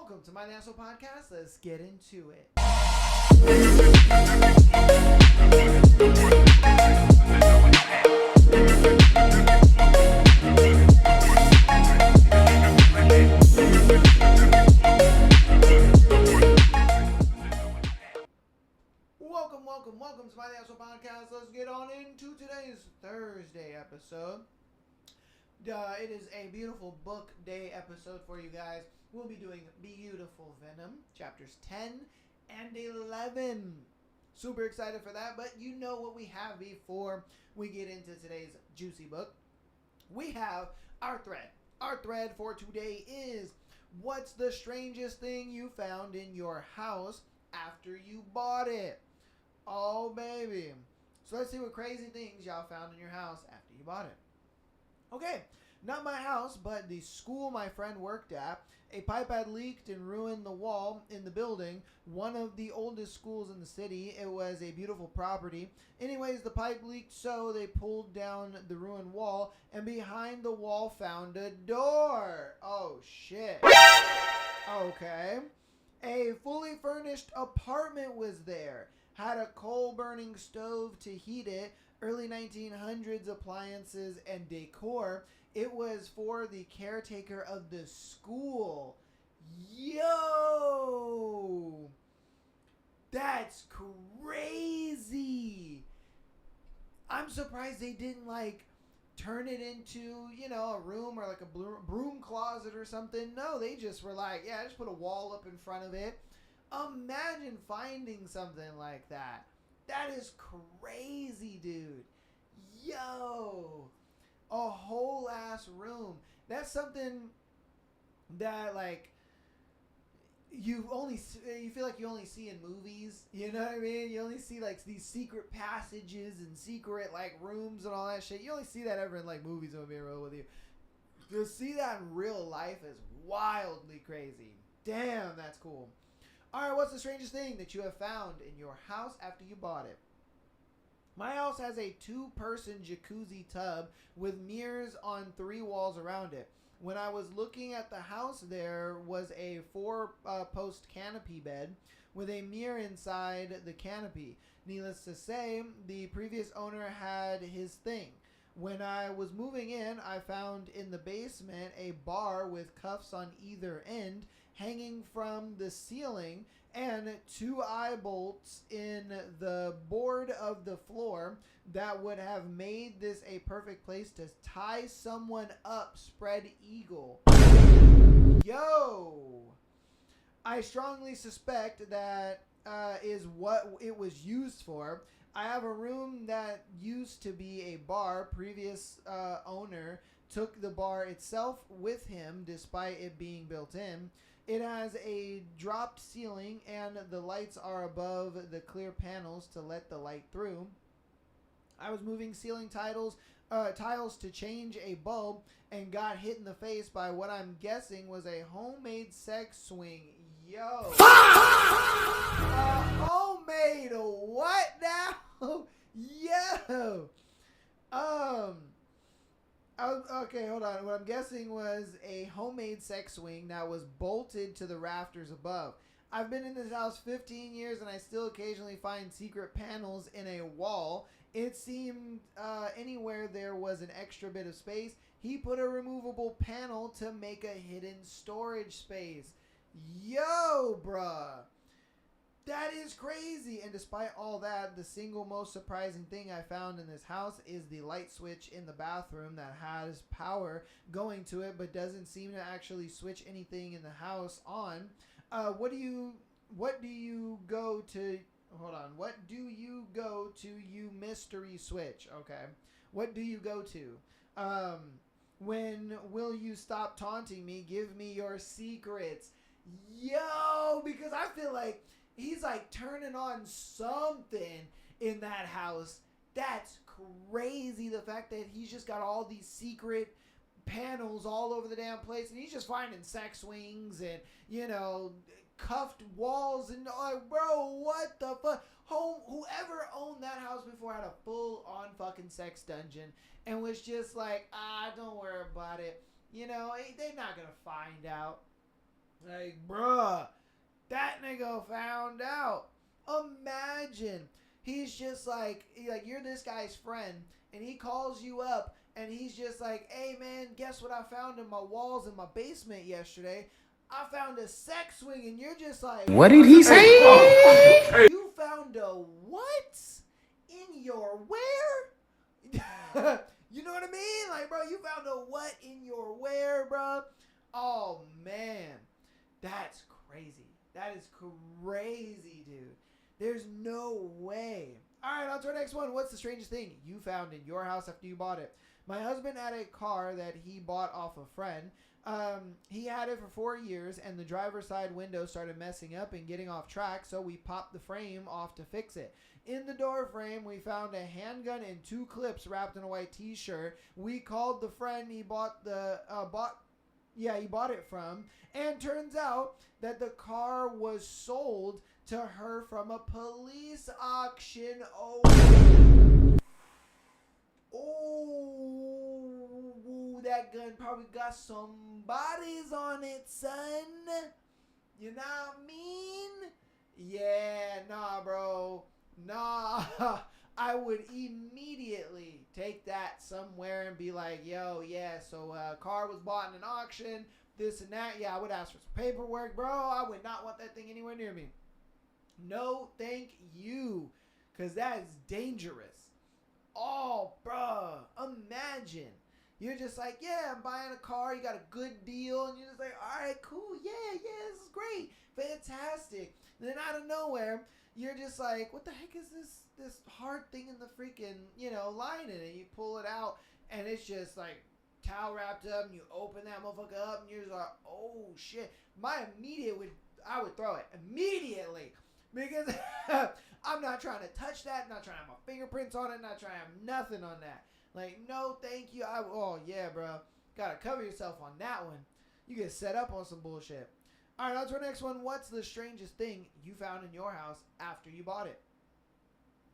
welcome to my National Podcast. Let's get into it. Welcome to my National Podcast. Let's get on into today's Thursday episode. It is a beautiful book day episode for you guys. We'll be doing Beautiful Venom, chapters 10 and 11. Super excited for that, but you know what we have before we get into today's juicy book. We have our thread. Our thread for today is, what's the strangest thing you found in your house after you bought it? Oh, baby. So let's see what crazy things y'all found in your house after you bought it. Okay, not my house, but the school my friend worked at. A pipe had leaked and ruined the wall in the building. One of the oldest schools in the city. It was a beautiful property. Anyways, the pipe leaked, so they pulled down the ruined wall, and behind the wall found a door. Oh, shit. Okay. A fully furnished apartment was there. Had a coal-burning stove to heat it, early 1900s appliances and decor. It was for the caretaker of the school. Yo! That's crazy! I'm surprised they didn't, turn it into, a room or, a broom closet or something. No, they just were just put a wall up in front of it. Imagine finding something like that. That is crazy, dude. Yo. A whole ass room. That's something that, you feel like you only see in movies. You know what I mean? You only see, these secret passages and secret, rooms and all that shit. You only see that ever in, movies, I'm gonna be real with you. To see that in real life is wildly crazy. Damn, that's cool. Alright, what's the strangest thing that you have found in your house after you bought it? My house has a 2-person jacuzzi tub with mirrors on 3 walls around it. When I was looking at the house, there was a 4-post canopy bed with a mirror inside the canopy. Needless to say, the previous owner had his thing. When I was moving in, I found in the basement a bar with cuffs on either end hanging from the ceiling and 2 eye bolts in the board of the floor that would have made this a perfect place to tie someone up, spread eagle. Yo! I strongly suspect that is what it was used for. I have a room that used to be a bar. Previous owner took the bar itself with him despite it being built in. It has a dropped ceiling and the lights are above the clear panels to let the light through. I was moving ceiling tiles to change a bulb and got hit in the face by what I'm guessing was a homemade sex swing. Yo. Homemade what now? Yo. Okay, hold on. What I'm guessing was a homemade sex swing that was bolted to the rafters above. I've been in this house 15 years and I still occasionally find secret panels in a wall. It seemed anywhere there was an extra bit of space, he put a removable panel to make a hidden storage space. Yo, bruh. That is crazy. And despite all that, the single most surprising thing I found in this house is the light switch in the bathroom that has power going to it but doesn't seem to actually switch anything in the house on. What do you go to you mystery switch? Okay. What do you go to? When will you stop taunting me? Give me your secrets. Yo, because I feel like he's turning on something in that house. That's crazy. The fact that he's just got all these secret panels all over the damn place, and he's just finding sex swings and, cuffed walls and, bro, what the fuck? Whoever owned that house before had a full-on fucking sex dungeon and was just don't worry about it. They're not going to find out. Like, bruh, that nigga found out. Imagine he's just like you're this guy's friend, and he calls you up, and he's just like, hey man, guess what I found in my walls in my basement yesterday? I found a sex swing, and you're just like, What did he say? You found a what? In your where? You know what I mean? Like, bro, you found a what in your where, bro? Oh, man. That's crazy. That is crazy, dude. There's no way. All right, on to our next one. What's the strangest thing you found in your house after you bought it? My husband had a car that he bought off a friend. He had it for 4 years, and the driver's side window started messing up and getting off track, so we popped the frame off to fix it. In the door frame, we found a handgun and 2 clips wrapped in a white T-shirt. We called the friend he bought it from, and turns out that the car was sold to her from a police auction. Oh, that gun probably got some bodies on it, son. You know what I mean? Yeah, nah, bro. Nah. I would immediately take that somewhere and be like, yo, yeah, so car was bought in an auction, this and that. Yeah, I would ask for some paperwork, bro. I would not want that thing anywhere near me. No, thank you, because that is dangerous. Oh, bro, imagine. You're just like, yeah, I'm buying a car. You got a good deal. And you're just like, all right, cool. Yeah, this is great. Fantastic. And then out of nowhere, you're just like, what the heck is this hard thing in the freaking, line in it? You pull it out, and it's just like towel wrapped up, and you open that motherfucker up, and you're just like, oh, shit. I would throw it immediately. Because I'm not trying to touch that. I'm not trying to have my fingerprints on it. Not trying to have nothing on that. Like, no, thank you. Oh, yeah, bro. Gotta cover yourself on that one. You get set up on some bullshit. All right, on to our next one. What's the strangest thing you found in your house after you bought it?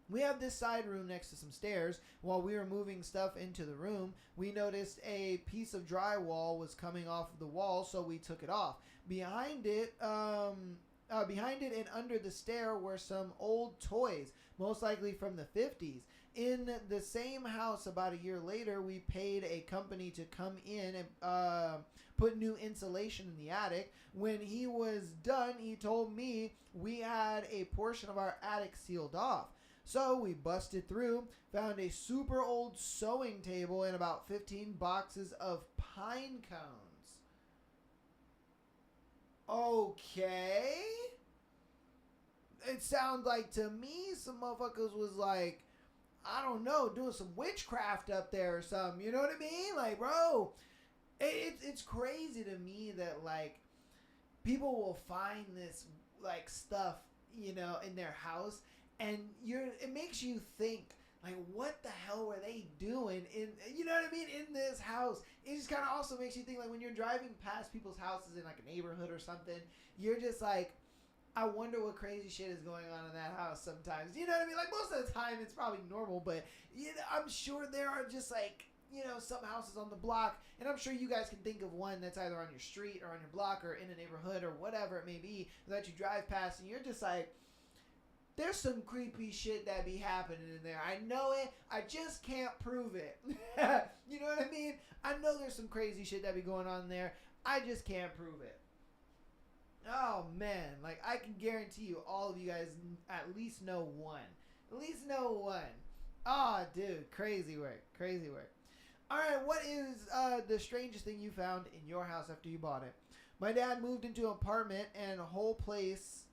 We have this side room next to some stairs. While we were moving stuff into the room, we noticed a piece of drywall was coming off of the wall, so we took it off. Behind it and under the stair were some old toys, most likely from the 50s. In the same house about a year later, we paid a company to come in and put new insulation in the attic. When he was done, he told me we had a portion of our attic sealed off. So we busted through, found a super old sewing table and about 15 boxes of pine cones. Okay. It sounds like to me some motherfuckers was like, I don't know, doing some witchcraft up there or something. You know what I mean? Like, bro, it's crazy to me that, like, people will find this, like, stuff, in their house, and it makes you think, like, what the hell were they doing you know what I mean, in this house? It just kind of also makes you think, like, when you're driving past people's houses in, like, a neighborhood or something, you're just like, I wonder what crazy shit is going on in that house sometimes. You know what I mean? Like, most of the time, it's probably normal, but I'm sure there are just, like, some houses on the block, and I'm sure you guys can think of one that's either on your street or on your block or in a neighborhood or whatever it may be that you drive past, and you're just like, there's some creepy shit that be happening in there. I know it. I just can't prove it. You know what I mean? I know there's some crazy shit that be going on there. I just can't prove it. Oh, man. Like, I can guarantee you all of you guys at least know one. At least know one. Oh, dude. Crazy work. Crazy work. All right. What is the strangest thing you found in your house after you bought it? My dad moved into an apartment, and the whole place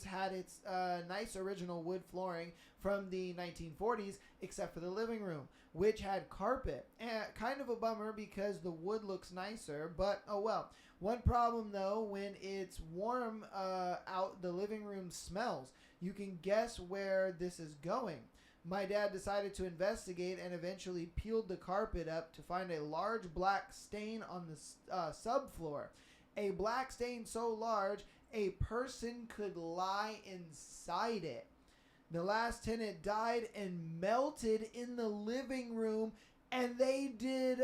had its nice original wood flooring from the 1940s, except for the living room, which had carpet. Kind of a bummer because the wood looks nicer, but oh well. One problem though, when it's warm out, the living room smells. You can guess where this is going. My dad decided to investigate and eventually peeled the carpet up to find a large black stain on the subfloor. A black stain so large a person could lie inside it. The last tenant died and melted in the living room, and they did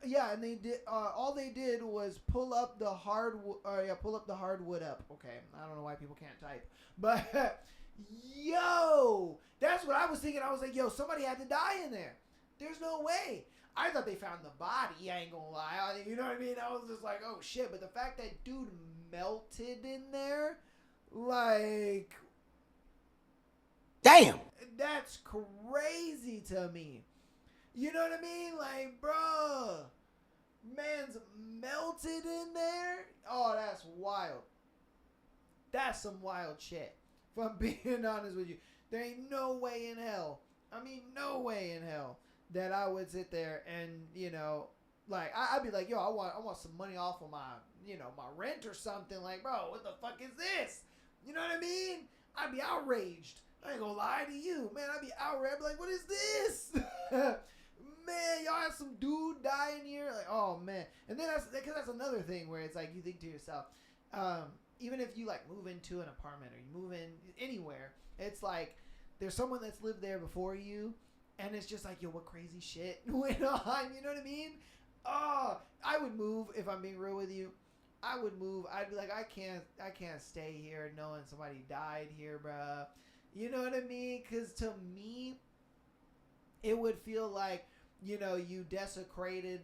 Yeah, and they did. All they did was pull up the hardwood. Pull up the hardwood up. Okay, I don't know why people can't type, but yo, that's what I was thinking. I was like, yo, somebody had to die in there. There's no way. I thought they found the body. I ain't gonna lie. You know what I mean? I was just like, oh shit. But the fact that dude melted in there, like, damn, that's crazy to me. You know what I mean? Like, bruh, man's melted in there. Oh, that's wild. That's some wild shit. If I'm being honest with you, there ain't no way in hell. I mean, no way in hell that I would sit there and, you know, like, I'd be like, yo, I want some money off of my, you know, my rent or something. Like, bro, what the fuck is this? You know what I mean? I'd be outraged. I ain't gonna lie to you, man. I'd be outraged. I'd be like, what is this? Man, y'all had some dude die in here. Like, oh man. And then that's another thing where it's like you think to yourself, even if you like move into an apartment or you move in anywhere, it's like there's someone that's lived there before you, and it's just like, yo, what crazy shit went on? You know what I mean? Oh, I would move if I'm being real with you. I would move. I'd be like, I can't stay here knowing somebody died here, bruh. You know what I mean? Because to me, it would feel like, you know, you desecrated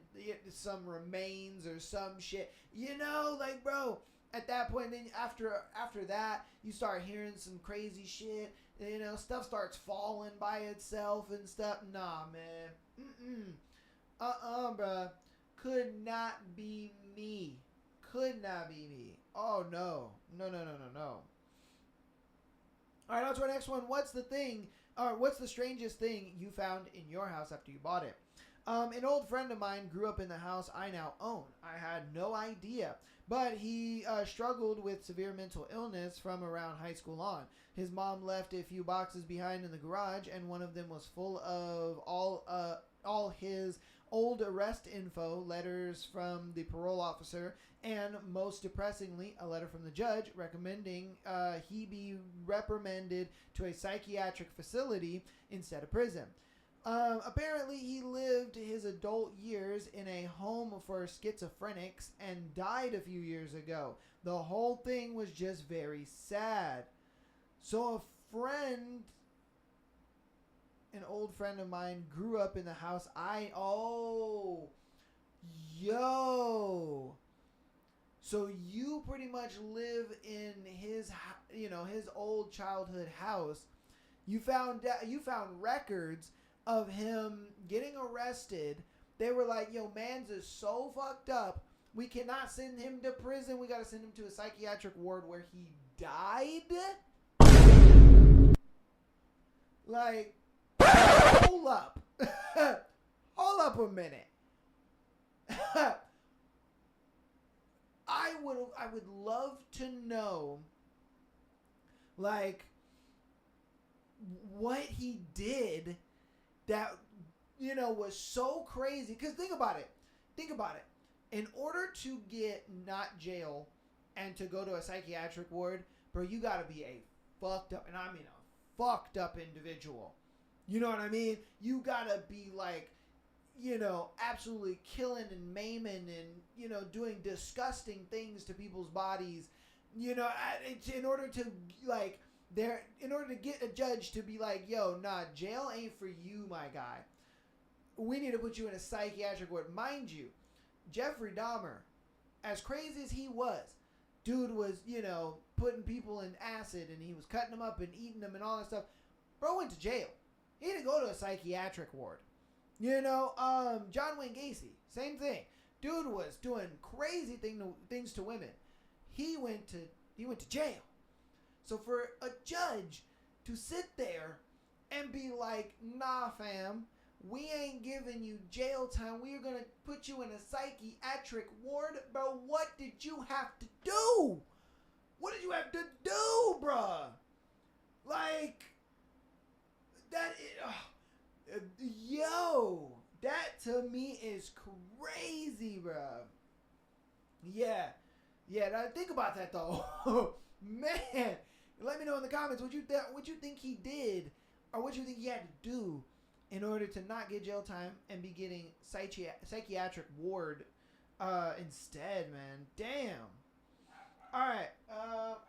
some remains or some shit. You know, like, bro, at that point, then after that, you start hearing some crazy shit. You know, stuff starts falling by itself and stuff. Nah, man. Bruh. Could not be me. Could not be me. Oh, no. No. All right, on to our next one. What's the strangest thing you found in your house after you bought it? An old friend of mine grew up in the house I now own. I had no idea, but he struggled with severe mental illness from around high school on. His mom left a few boxes behind in the garage, and one of them was full of all his old arrest info, letters from the parole officer, and most depressingly, a letter from the judge recommending he be reprimanded to a psychiatric facility instead of prison. Apparently, he lived his adult years in a home for schizophrenics and died a few years ago. The whole thing was just very sad. So an old friend of mine grew up in the house So you pretty much live in his, his old childhood house. You found records of him getting arrested. They were like, yo, man's is so fucked up. We cannot send him to prison. We got to send him to a psychiatric ward where he died. Like, hold up. Hold up a minute. I would love to know, like, what he did that, you know, was so crazy. Because think about it. In order to get not jail and to go to a psychiatric ward, bro, you got to be a fucked up, and I mean a fucked up individual. You know what I mean? You got to be like, you know, absolutely killing and maiming and, you know, doing disgusting things to people's bodies, you know, in order to get a judge to be like, yo, nah, jail ain't for you, my guy. We need to put you in a psychiatric ward. Mind you, Jeffrey Dahmer, as crazy as he was, dude was, you know, putting people in acid and he was cutting them up and eating them and all that stuff. Bro went to jail. He didn't go to a psychiatric ward. You know, John Wayne Gacy, same thing. Dude was doing crazy things to women. He went to jail. So for a judge to sit there and be like, nah, fam, we ain't giving you jail time. We are going to put you in a psychiatric ward. Bro, what did you have to do? What did you have to do, bruh? Like, that is... yo, that to me is crazy, bruh. Yeah, think about that though. Man, let me know in the comments what you think he did, or what you think he had to do in order to not get jail time and be getting psychiatric ward instead, man. Damn. All right,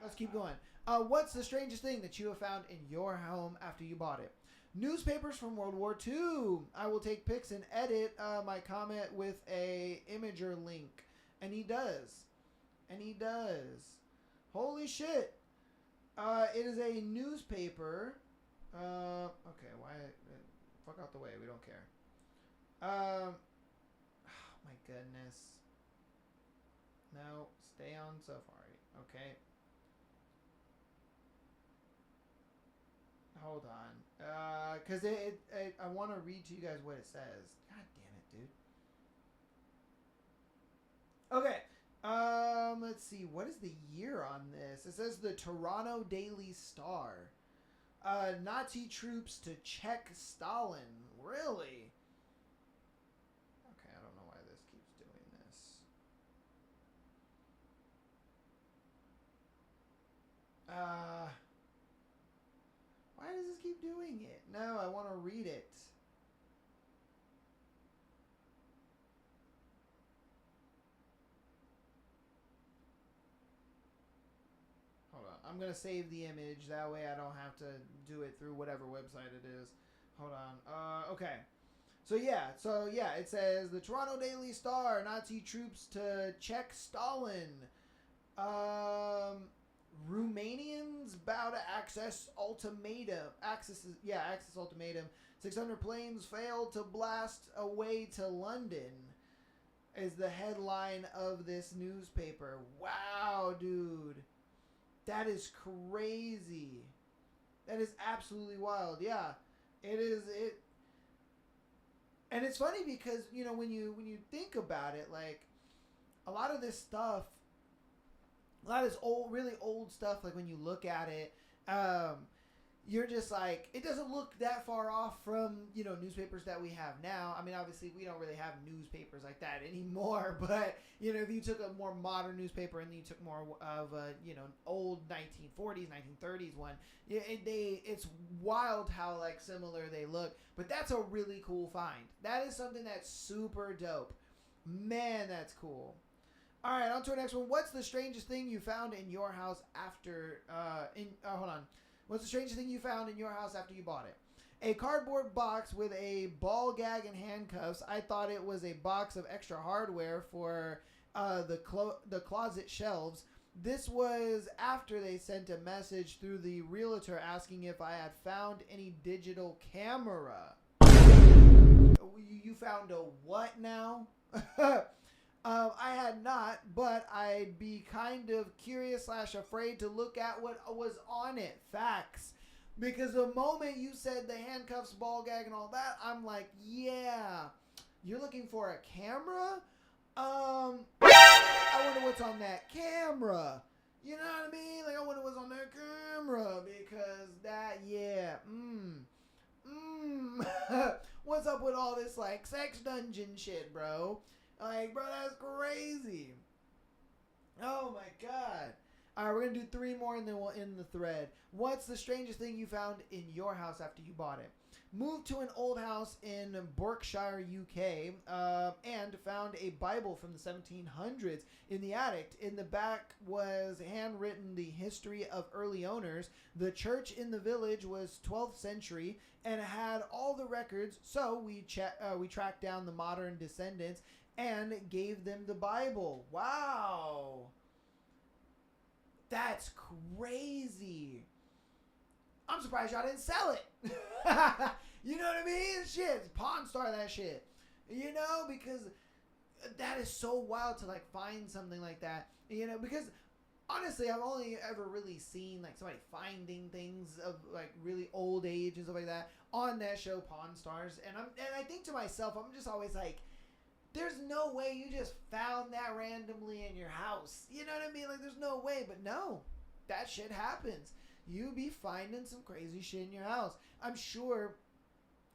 let's keep going. What's the strangest thing that you have found in your home after you bought it? Newspapers from World War II. I will take pics and edit my comment with a imager link. And he does. Holy shit. It is a newspaper. Okay, why? Fuck out the way. We don't care. Oh my goodness. No, stay on Safari. Okay. Hold on. Because I want to read to you guys what it says. God damn it, dude. Okay. Let's see. What is the year on this? It says the Toronto Daily Star. Nazi troops to check Stalin. Really? Okay, I don't know why this keeps doing this. Why does this keep doing it? No, I want to read it. Hold on. I'm going to save the image. That way I don't have to do it through whatever website it is. Hold on. Okay. So yeah, it says the Toronto Daily Star, Nazi troops to check Stalin. Romanians bow to Axis ultimatum. Axis ultimatum. 600 planes failed to blast away to London is the headline of this newspaper. Wow, dude. That is crazy. That is absolutely wild. Yeah. It is and it's funny because, you know, when you think about it, like a lot of this stuff, a lot of this really old stuff, like when you look at it, you're just like, it doesn't look that far off from, you know, newspapers that we have now. I mean, obviously we don't really have newspapers like that anymore, but, you know, if you took a more modern newspaper and then you took more of a, you know, old 1940s, 1930s one, it's wild how, like, similar they look. But that's a really cool find. That is something that's super dope. Man, that's cool. All right, on to our next one. What's the strangest thing you found in your house after, hold on. What's the strangest thing you found in your house after you bought it? A cardboard box with a ball gag and handcuffs. I thought it was a box of extra hardware for the closet shelves. This was after they sent a message through the realtor asking if I had found any digital camera. You found a what now? I had not, but I'd be kind of curious / afraid to look at what was on it. Facts. Because the moment you said the handcuffs, ball gag, and all that, I'm like, yeah. You're looking for a camera? I wonder what's on that camera. You know what I mean? Like, I wonder what's on that camera. Because that, yeah. What's up with all this, like, sex dungeon shit, bro? Like, bro, that's crazy. Oh, my God. All right, we're going to do 3 more and then we'll end the thread. What's the strangest thing you found in your house after you bought it? Moved to an old house in Berkshire, UK, and found a Bible from the 1700s in the attic. In the back was handwritten the history of early owners. The church in the village was 12th century and had all the records, so we tracked down the modern descendants and gave them the Bible. Wow. That's crazy. I'm surprised y'all didn't sell it. You know what I mean? Shit, Pawn Star that shit. You know, because that is so wild to, like, find something like that. You know, because honestly, I've only ever really seen, like, somebody finding things of, like, really old age and stuff like that on that show, Pawn Stars. And I think to myself, I'm just always like, there's no way you just found that randomly in your house. You know what I mean? Like, there's no way. But no, that shit happens. You be finding some crazy shit in your house. I'm sure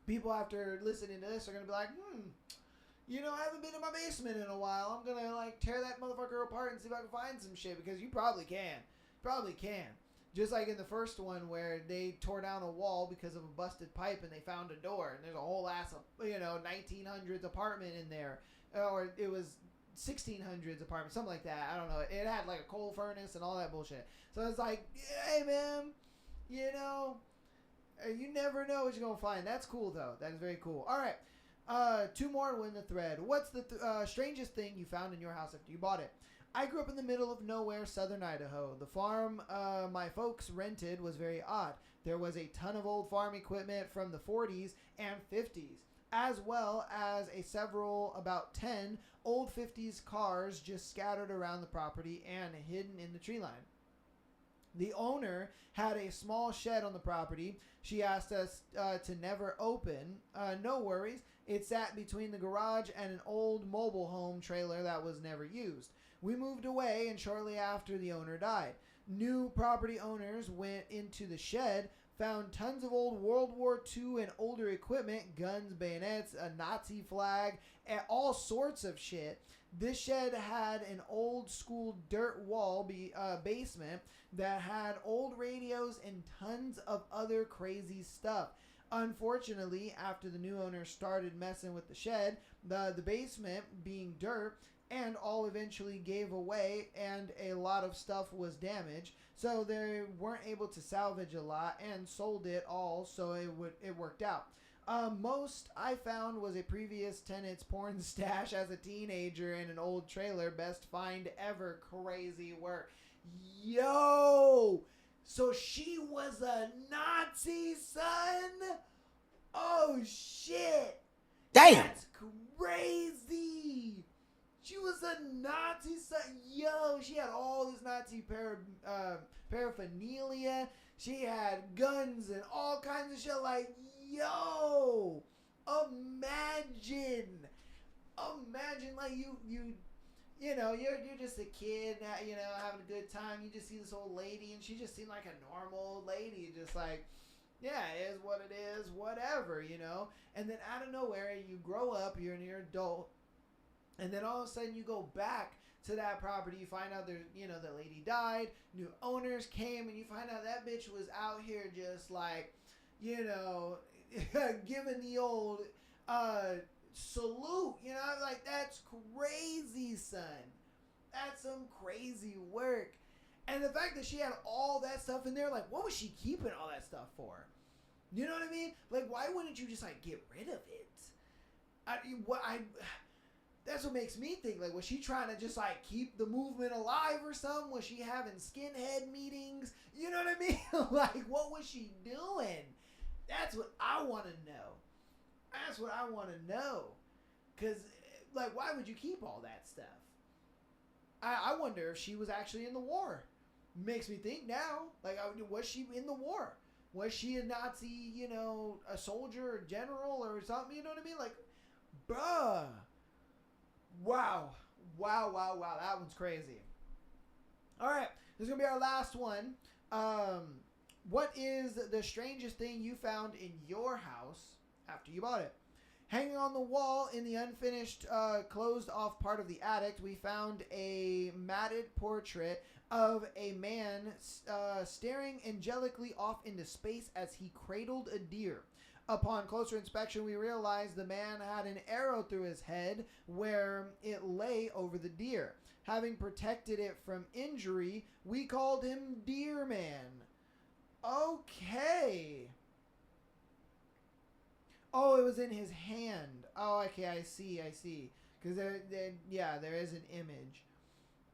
people after listening to this are going to be like, you know, I haven't been in my basement in a while. I'm going to, like, tear that motherfucker apart and see if I can find some shit. Because you probably can. Probably can. Just like in the first one where they tore down a wall because of a busted pipe and they found a door and there's a whole ass, 1900s apartment in there. Or it was 1600s apartment, something like that. I don't know. It had like a coal furnace and all that bullshit. So it's like, hey man, you never know what you're going to find. That's cool though. That is very cool. All right. 2 more to win the thread. What's the strangest thing you found in your house after you bought it? I grew up in the middle of nowhere, southern Idaho. The farm my folks rented was very odd. There was a ton of old farm equipment from the 40s and 50s, as well as about 10 old 50s cars just scattered around the property and hidden in the tree line. The owner had a small shed on the property. She asked us to never open. No worries. It sat between the garage and an old mobile home trailer that was never used. We moved away, and shortly after, the owner died. New property owners went into the shed, found tons of old World War II and older equipment, guns, bayonets, a Nazi flag, and all sorts of shit. This shed had an old school dirt wall basement that had old radios and tons of other crazy stuff. Unfortunately, after the new owner started messing with the shed, the basement, being dirt, and all eventually gave away, and a lot of stuff was damaged, so they weren't able to salvage a lot and sold it all, so it worked out. Most I found was a previous tenant's porn stash as a teenager in an old trailer. Best find ever. Crazy work. Yo! So she was a Nazi, son? Oh, shit. Damn! That's crazy. She was a Nazi, son. Yo, she had all this Nazi paraphernalia. She had guns and all kinds of shit. Like, yo, imagine, like you're just a kid, having a good time. You just see this old lady, and she just seemed like a normal old lady, just like, yeah, it is what it is, whatever, And then out of nowhere, you grow up, you're an adult, and then all of a sudden you go back to that property. You find out there's, the lady died, new owners came, and you find out that bitch was out here just like, giving the old salute. Like, that's crazy, son. That's some crazy work. And the fact that she had all that stuff in there, like, what was she keeping all that stuff for? You know what I mean? Like, why wouldn't you just, like, get rid of it? That's what makes me think, like, was she trying to just, like, keep the movement alive or something? Was she having skinhead meetings? You know what I mean? Like, what was she doing? That's what I want to know. That's what I want to know. Because, like, why would you keep all that stuff? I wonder if she was actually in the war. Makes me think now. Like, was she in the war? Was she a Nazi, a soldier or general or something? You know what I mean? Like, bruh. Wow. That one's crazy. All right. This is going to be our last one. What is the strangest thing you found in your house after you bought it? Hanging on the wall in the unfinished, closed-off part of the attic, we found a matted portrait of a man staring angelically off into space as he cradled a deer. Upon closer inspection, we realized the man had an arrow through his head where it lay over the deer. Having protected it from injury, we called him Deer Man. Okay. Oh, it was in his hand. Oh, okay, I see. Because there is an image.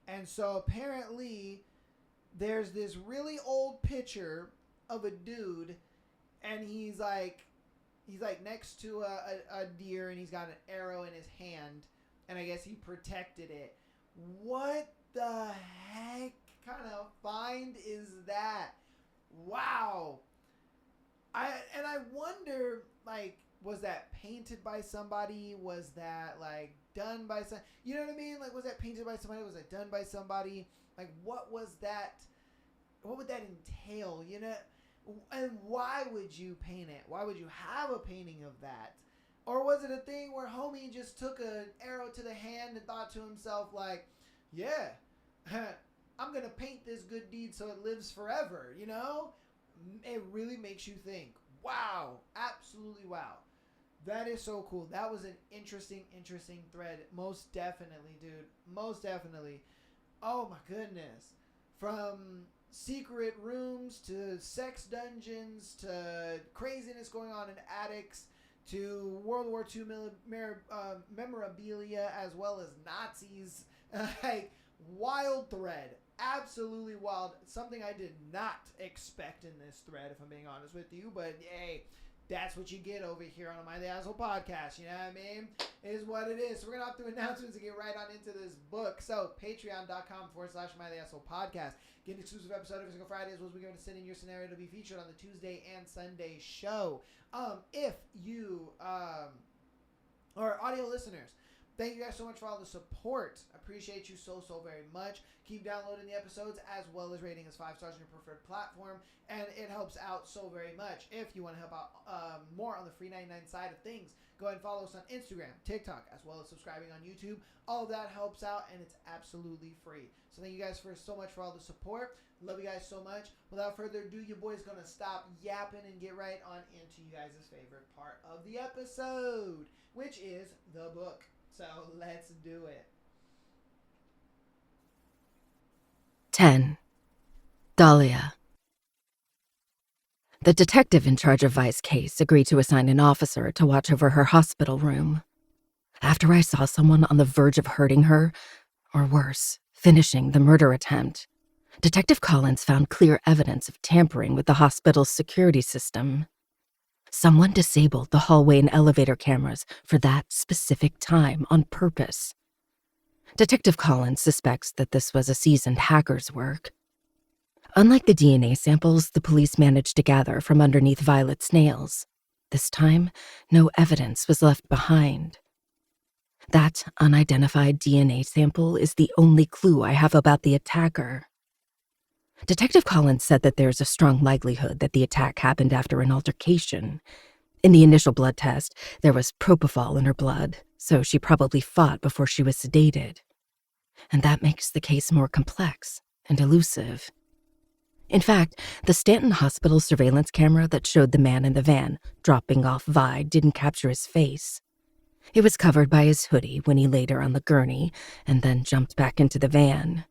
And so apparently there's this really old picture of a dude, and he's like next to a deer, and he's got an arrow in his hand, and I guess he protected it. What the heck kind of find is that? Wow. I wonder, like, was that painted by somebody? Was that, like, done by some... You know what I mean? Like, was that painted by somebody? Was that done by somebody? Like, what was that... What would that entail, And why would you paint it? Why would you have a painting of that? Or was it a thing where homie just took an arrow to the hand and thought to himself, like, yeah, I'm going to paint this good deed so it lives forever, you know? It really makes you think. Wow. Absolutely wow. That is so cool. That was an interesting thread. Most definitely, dude. Most definitely. Oh my goodness. From secret rooms to sex dungeons to craziness going on in attics to World War II memorabilia as well as Nazis. Like, wild thread. Absolutely wild. Something I did not expect in this thread, if I'm being honest with you. But hey, that's what you get over here on the My the Asshole podcast. You know what I mean? It is what it is. So we're going to have to announcements and get right on into this book. So patreon.com/My the Asshole podcast. Get an exclusive episode every single Friday as well as we're going to send in your scenario to be featured on the Tuesday and Sunday show. If you are audio listeners, thank you guys so much for all the support. Appreciate you so very much. Keep downloading the episodes as well as rating us 5 stars on your preferred platform, and it helps out so very much. If you want to help out more on the free 99 side of things, go ahead and follow us on Instagram, TikTok, as well as subscribing on YouTube. All of that helps out, and it's absolutely free. So thank you guys so much for all the support. Love you guys so much. Without further ado, your boy's going to stop yapping and get right on into you guys' favorite part of the episode, which is the book. So let's do it. 10. Dahlia. The detective in charge of Vi's case agreed to assign an officer to watch over her hospital room. After I saw someone on the verge of hurting her, or worse, finishing the murder attempt, Detective Collins found clear evidence of tampering with the hospital's security system. Someone disabled the hallway and elevator cameras for that specific time on purpose. Detective Collins suspects that this was a seasoned hacker's work. Unlike the DNA samples the police managed to gather from underneath Violet's nails, this time, no evidence was left behind. That unidentified DNA sample is the only clue I have about the attacker. Detective Collins said that there's a strong likelihood that the attack happened after an altercation. In the initial blood test, there was propofol in her blood, so she probably fought before she was sedated. And that makes the case more complex and elusive. In fact, the Stanton Hospital surveillance camera that showed the man in the van dropping off Vi didn't capture his face. It was covered by his hoodie when he laid her on the gurney and then jumped back into the van.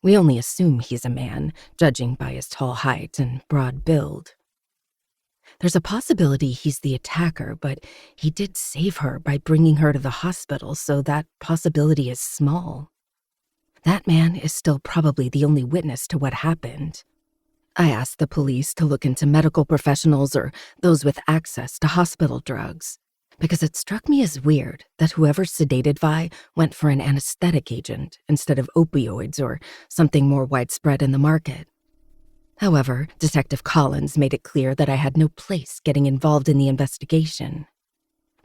We only assume he's a man, judging by his tall height and broad build. There's a possibility he's the attacker, but he did save her by bringing her to the hospital, so that possibility is small. That man is still probably the only witness to what happened. I asked the police to look into medical professionals or those with access to hospital drugs, because it struck me as weird that whoever sedated Vi went for an anesthetic agent instead of opioids or something more widespread in the market. However, Detective Collins made it clear that I had no place getting involved in the investigation,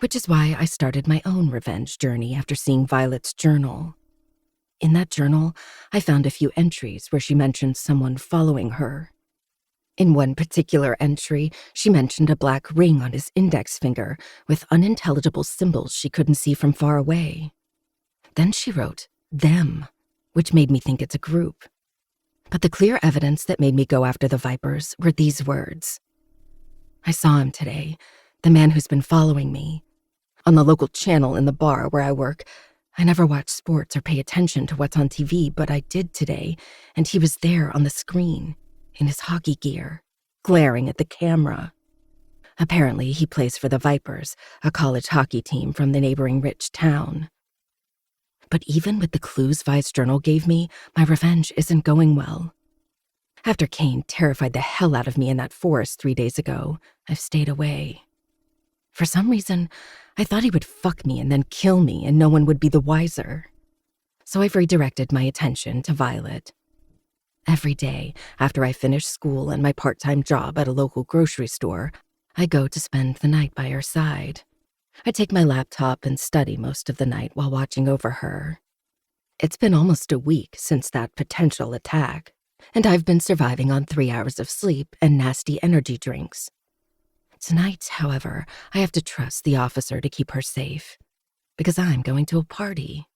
which is why I started my own revenge journey after seeing Violet's journal. In that journal, I found a few entries where she mentioned someone following her. In one particular entry, she mentioned a black ring on his index finger with unintelligible symbols she couldn't see from far away. Then she wrote, "them," which made me think it's a group. But the clear evidence that made me go after the Vipers were these words. I saw him today, the man who's been following me. On the local channel in the bar where I work, I never watch sports or pay attention to what's on TV, but I did today, and he was there on the screen, in his hockey gear, glaring at the camera. Apparently, he plays for the Vipers, a college hockey team from the neighboring rich town. But even with the clues Vi's journal gave me, my revenge isn't going well. After Kane terrified the hell out of me in that forest 3 days ago, I've stayed away. For some reason, I thought he would fuck me and then kill me and no one would be the wiser. So I've redirected my attention to Violet. Every day, after I finish school and my part-time job at a local grocery store, I go to spend the night by her side. I take my laptop and study most of the night while watching over her. It's been almost a week since that potential attack, and I've been surviving on 3 hours of sleep and nasty energy drinks. Tonight, however, I have to trust the officer to keep her safe, because I'm going to a party.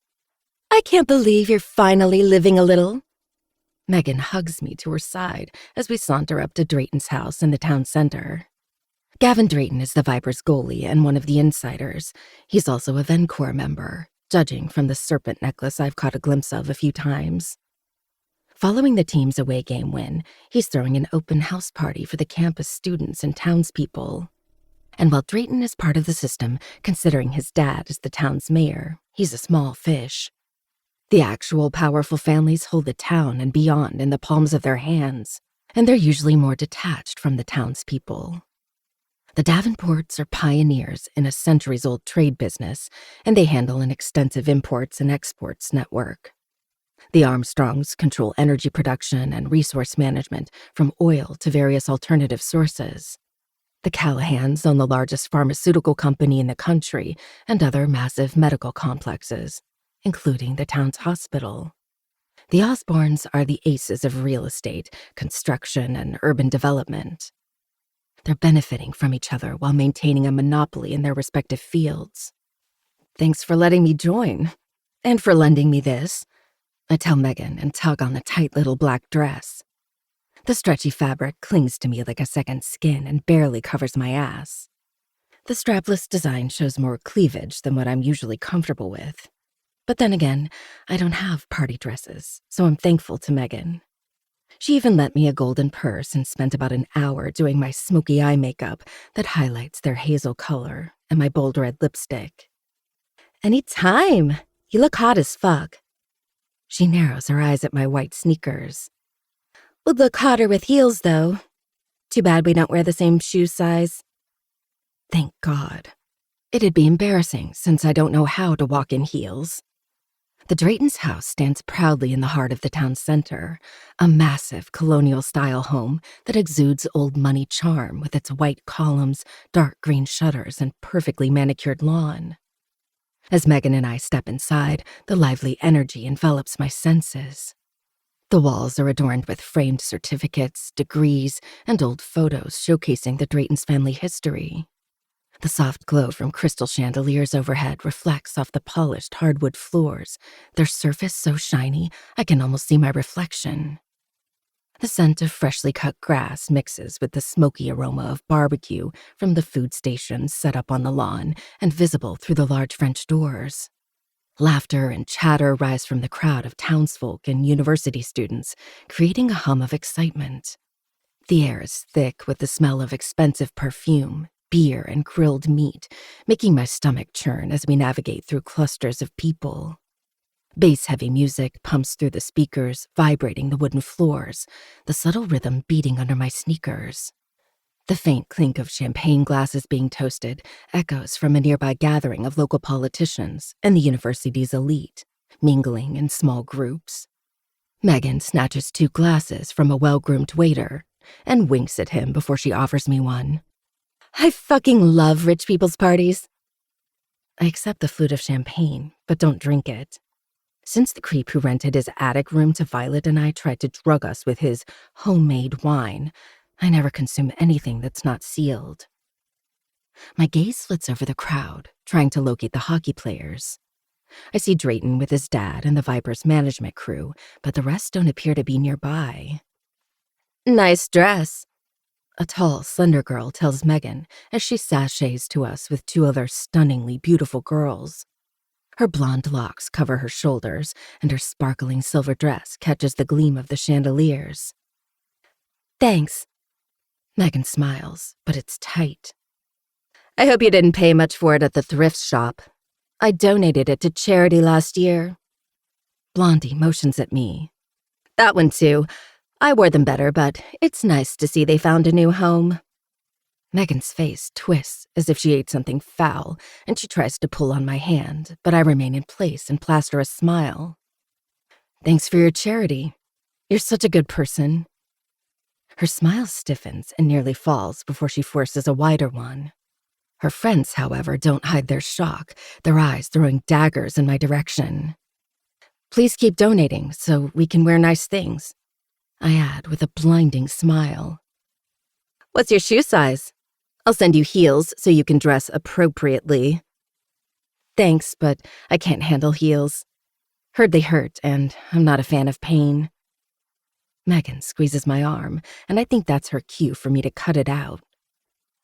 I can't believe you're finally living a little. Megan hugs me to her side as we saunter up to Drayton's house in the town center. Gavin Drayton is the Vipers goalie and one of the insiders. He's also a Vencore member, judging from the serpent necklace I've caught a glimpse of a few times. Following the team's away game win, he's throwing an open house party for the campus students and townspeople. And while Drayton is part of the system, considering his dad is the town's mayor, he's a small fish. The actual powerful families hold the town and beyond in the palms of their hands, and they're usually more detached from the townspeople. The Davenports are pioneers in a centuries-old trade business, and they handle an extensive imports and exports network. The Armstrongs control energy production and resource management, from oil to various alternative sources. The Callahans own the largest pharmaceutical company in the country and other massive medical complexes, including the town's hospital. The Osborns are the aces of real estate, construction, and urban development. They're benefiting from each other while maintaining a monopoly in their respective fields. Thanks for letting me join, and for lending me this, I tell Megan and tug on the tight little black dress. The stretchy fabric clings to me like a second skin and barely covers my ass. The strapless design shows more cleavage than what I'm usually comfortable with. But then again, I don't have party dresses, so I'm thankful to Megan. She even lent me a golden purse and spent about an hour doing my smoky eye makeup that highlights their hazel color and my bold red lipstick. Anytime! You look hot as fuck. She narrows her eyes at my white sneakers. Would look hotter with heels, though. Too bad we don't wear the same shoe size. Thank God. It'd be embarrassing since I don't know how to walk in heels. The Drayton's house stands proudly in the heart of the town center, a massive colonial-style home that exudes old money charm with its white columns, dark green shutters, and perfectly manicured lawn. As Megan and I step inside, the lively energy envelops my senses. The walls are adorned with framed certificates, degrees, and old photos showcasing the Drayton's family history. The soft glow from crystal chandeliers overhead reflects off the polished hardwood floors, their surface so shiny I can almost see my reflection. The scent of freshly cut grass mixes with the smoky aroma of barbecue from the food stations set up on the lawn and visible through the large French doors. Laughter and chatter rise from the crowd of townsfolk and university students, creating a hum of excitement. The air is thick with the smell of expensive perfume, beer, and grilled meat, making my stomach churn as we navigate through clusters of people. Bass-heavy music pumps through the speakers, vibrating the wooden floors, the subtle rhythm beating under my sneakers. The faint clink of champagne glasses being toasted echoes from a nearby gathering of local politicians and the university's elite, mingling in small groups. Megan snatches 2 glasses from a well-groomed waiter and winks at him before she offers me one. I fucking love rich people's parties. I accept the flute of champagne, but don't drink it. Since the creep who rented his attic room to Violet and I tried to drug us with his homemade wine, I never consume anything that's not sealed. My gaze flits over the crowd, trying to locate the hockey players. I see Drayton with his dad and the Vipers management crew, but the rest don't appear to be nearby. Nice dress, a tall, slender girl tells Megan as she sachets to us with 2 other stunningly beautiful girls. Her blonde locks cover her shoulders, and her sparkling silver dress catches the gleam of the chandeliers. Thanks. Megan smiles, but it's tight. I hope you didn't pay much for it at the thrift shop. I donated it to charity last year. Blondie motions at me. That one too. I wore them better, but it's nice to see they found a new home. Megan's face twists as if she ate something foul, and she tries to pull on my hand, but I remain in place and plaster a smile. Thanks for your charity. You're such a good person. Her smile stiffens and nearly falls before she forces a wider one. Her friends, however, don't hide their shock, their eyes throwing daggers in my direction. Please keep donating so we can wear nice things, I add with a blinding smile. What's your shoe size? I'll send you heels so you can dress appropriately. Thanks, but I can't handle heels. Heard they hurt, and I'm not a fan of pain. Megan squeezes my arm, and I think that's her cue for me to cut it out.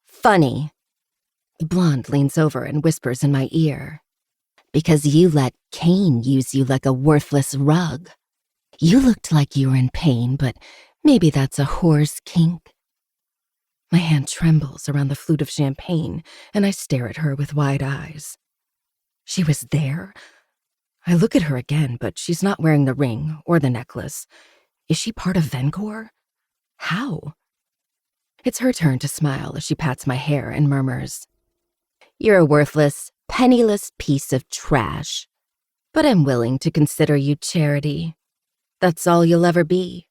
Funny. The blonde leans over and whispers in my ear. Because you let Kane use you like a worthless rug. You looked like you were in pain, but maybe that's a whore's kink. My hand trembles around the flute of champagne, and I stare at her with wide eyes. She was there? I look at her again, but she's not wearing the ring or the necklace. Is she part of Vencor? How? It's her turn to smile as she pats my hair and murmurs, You're a worthless, penniless piece of trash. But I'm willing to consider you charity. That's all you'll ever be.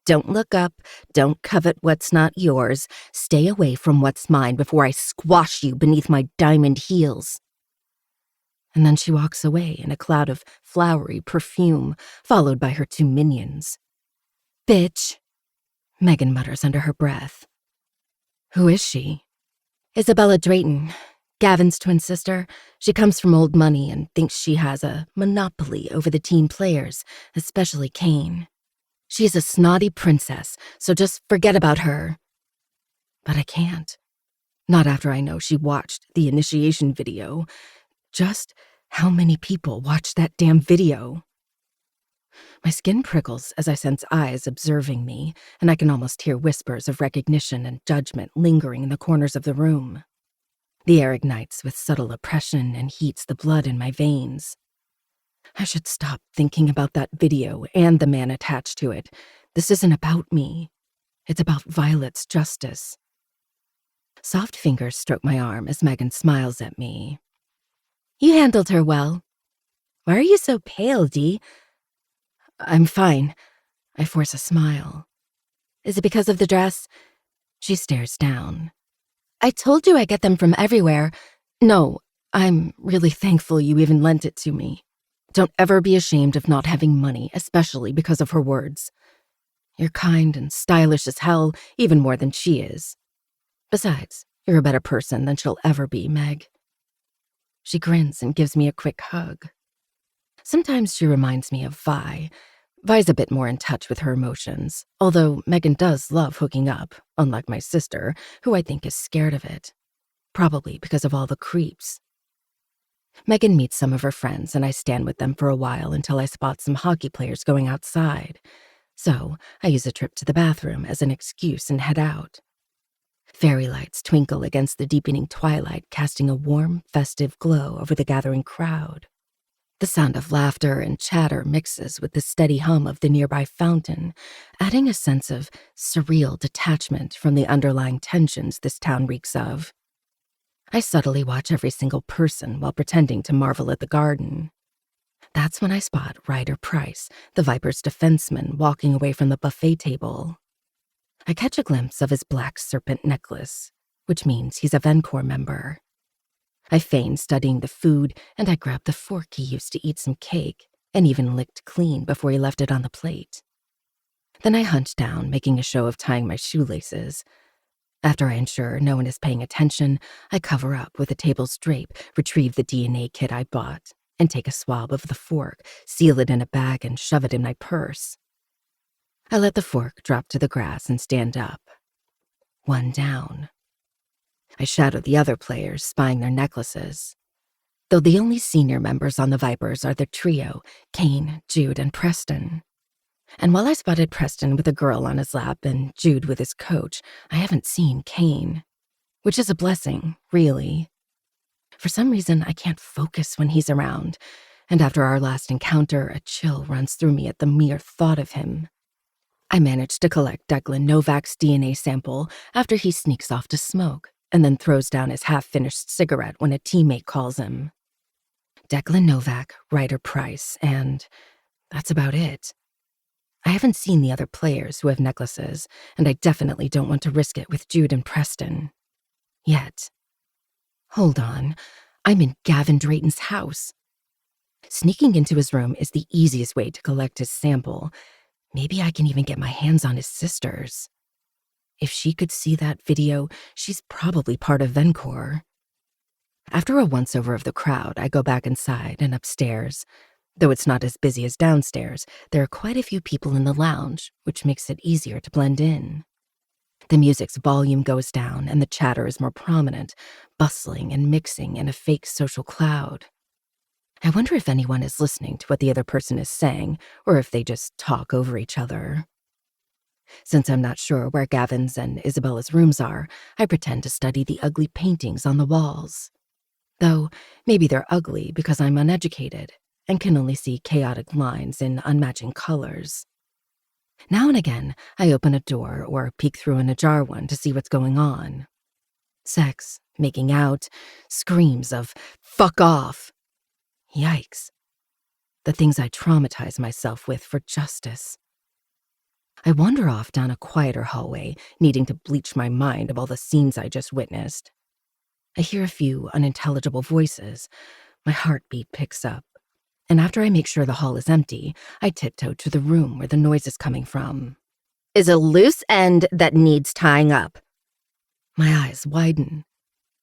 Don't look up, don't covet what's not yours. Stay away from what's mine before I squash you beneath my diamond heels. And then she walks away in a cloud of flowery perfume, followed by her two minions. Bitch, Megan mutters under her breath. Who is she? Isabella Drayton, Gavin's twin sister. She comes from old money and thinks she has a monopoly over the team players, especially Kane. She's a snotty princess, so just forget about her. But I can't. Not after I know she watched the initiation video. Just how many people watched that damn video? My skin prickles as I sense eyes observing me, and I can almost hear whispers of recognition and judgment lingering in the corners of the room. The air ignites with subtle oppression and heats the blood in my veins. I should stop thinking about that video and the man attached to it. This isn't about me. It's about Violet's justice. Soft fingers stroke my arm as Megan smiles at me. You handled her well. Why are you so pale, Dee? I'm fine. I force a smile. Is it because of the dress? She stares down. I told you I get them from everywhere. No, I'm really thankful you even lent it to me. Don't ever be ashamed of not having money, especially because of her words. You're kind and stylish as hell, even more than she is. Besides, you're a better person than she'll ever be, Meg. She grins and gives me a quick hug. Sometimes she reminds me of Vi. Vi's a bit more in touch with her emotions, although Megan does love hooking up, unlike my sister, who I think is scared of it. Probably because of all the creeps. Megan meets some of her friends, and I stand with them for a while until I spot some hockey players going outside. So I use a trip to the bathroom as an excuse and head out. Fairy lights twinkle against the deepening twilight, casting a warm, festive glow over the gathering crowd. The sound of laughter and chatter mixes with the steady hum of the nearby fountain, adding a sense of surreal detachment from the underlying tensions this town reeks of. I subtly watch every single person while pretending to marvel at the garden. That's when I spot Ryder Price, the Viper's defenseman, walking away from the buffet table. I catch a glimpse of his black serpent necklace, which means he's a Vencor member. I feign studying the food, and I grab the fork he used to eat some cake, and even licked clean before he left it on the plate. Then I hunch down, making a show of tying my shoelaces. After I ensure no one is paying attention, I cover up with the table's drape, retrieve the DNA kit I bought, and take a swab of the fork, seal it in a bag, and shove it in my purse. I let the fork drop to the grass and stand up. One down. I shadow the other players, spying their necklaces. Though the only senior members on the Vipers are the trio, Kane, Jude, and Preston. And while I spotted Preston with a girl on his lap and Jude with his coach, I haven't seen Kane. Which is a blessing, really. For some reason, I can't focus when he's around, and after our last encounter, a chill runs through me at the mere thought of him. I managed to collect Declan Novak's DNA sample after he sneaks off to smoke, and then throws down his half-finished cigarette when a teammate calls him. Declan Novak, Ryder Price, and that's about it. I haven't seen the other players who have necklaces, and I definitely don't want to risk it with Jude and Preston. Yet. Hold on, I'm in Gavin Drayton's house. Sneaking into his room is the easiest way to collect his sample. Maybe I can even get my hands on his sister's. If she could see that video, she's probably part of Vencor. After a once-over of the crowd, I go back inside and upstairs. Though it's not as busy as downstairs, there are quite a few people in the lounge, which makes it easier to blend in. The music's volume goes down and the chatter is more prominent, bustling and mixing in a fake social cloud. I wonder if anyone is listening to what the other person is saying, or if they just talk over each other. Since I'm not sure where Gavin's and Isabella's rooms are, I pretend to study the ugly paintings on the walls. Though, maybe they're ugly because I'm uneducated and can only see chaotic lines in unmatching colors. Now and again, I open a door or peek through an ajar one to see what's going on. Sex, making out, screams of, "Fuck off!" Yikes. The things I traumatize myself with for justice. I wander off down a quieter hallway, needing to bleach my mind of all the scenes I just witnessed. I hear a few unintelligible voices. My heartbeat picks up. And after I make sure the hall is empty, I tiptoe to the room where the noise is coming from. "Is a loose end that needs tying up." My eyes widen.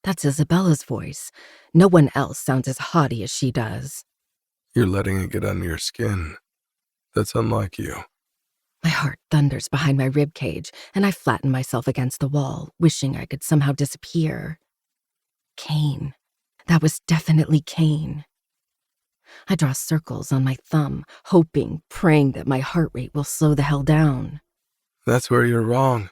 That's Isabella's voice. No one else sounds as haughty as she does. "You're letting it get under your skin. That's unlike you." My heart thunders behind my ribcage, and I flatten myself against the wall, wishing I could somehow disappear. Kane. That was definitely Kane. I draw circles on my thumb, hoping, praying that my heart rate will slow the hell down. "That's where you're wrong.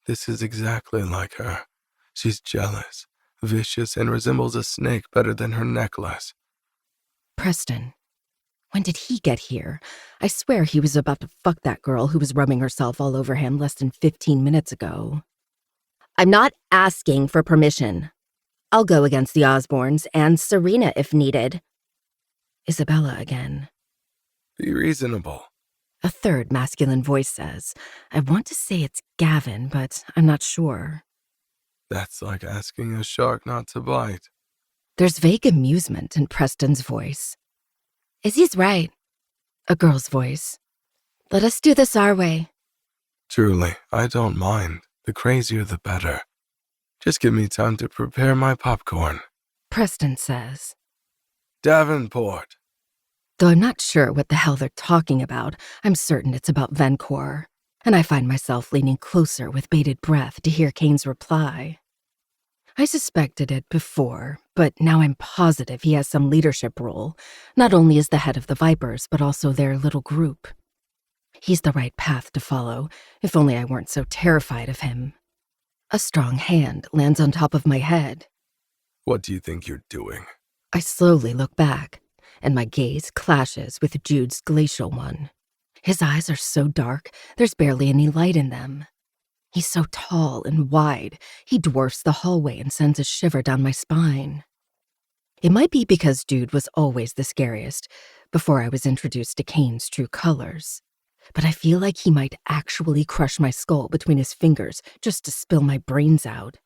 This is exactly like her. She's jealous, vicious, and resembles a snake better than her necklace." Preston. When did he get here? I swear he was about to fuck that girl who was rubbing herself all over him less than 15 minutes ago. "I'm not asking for permission. I'll go against the Osborns and Serena if needed." Isabella again. "Be reasonable." A third masculine voice says. I want to say it's Gavin, but I'm not sure. "That's like asking a shark not to bite." There's vague amusement in Preston's voice. "Izzy's right." A girl's voice. "Let us do this our way." "Truly, I don't mind. The crazier the better. Just give me time to prepare my popcorn." Preston says. "Davenport." Though I'm not sure what the hell they're talking about, I'm certain it's about Vencor, and I find myself leaning closer with bated breath to hear Kane's reply. I suspected it before, but now I'm positive he has some leadership role, not only as the head of the Vipers, but also their little group. He's the right path to follow, if only I weren't so terrified of him. A strong hand lands on top of my head. "What do you think you're doing?" I slowly look back, and my gaze clashes with Jude's glacial one. His eyes are so dark, there's barely any light in them. He's so tall and wide, he dwarfs the hallway and sends a shiver down my spine. It might be because Jude was always the scariest, before I was introduced to Kane's true colors. But I feel like he might actually crush my skull between his fingers just to spill my brains out.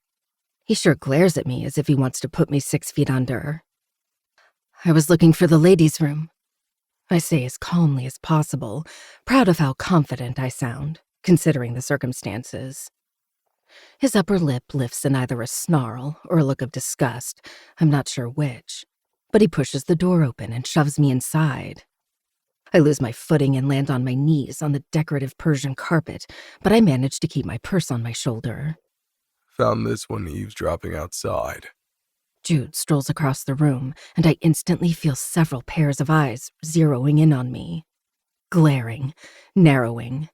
He sure glares at me as if he wants to put me 6 feet under. "I was looking for the ladies' room," I say as calmly as possible, proud of how confident I sound, considering the circumstances. His upper lip lifts in either a snarl or a look of disgust, I'm not sure which, but he pushes the door open and shoves me inside. I lose my footing and land on my knees on the decorative Persian carpet, but I manage to keep my purse on my shoulder. "Found this one eavesdropping outside." Jude strolls across the room, and I instantly feel several pairs of eyes zeroing in on me. Glaring, narrowing.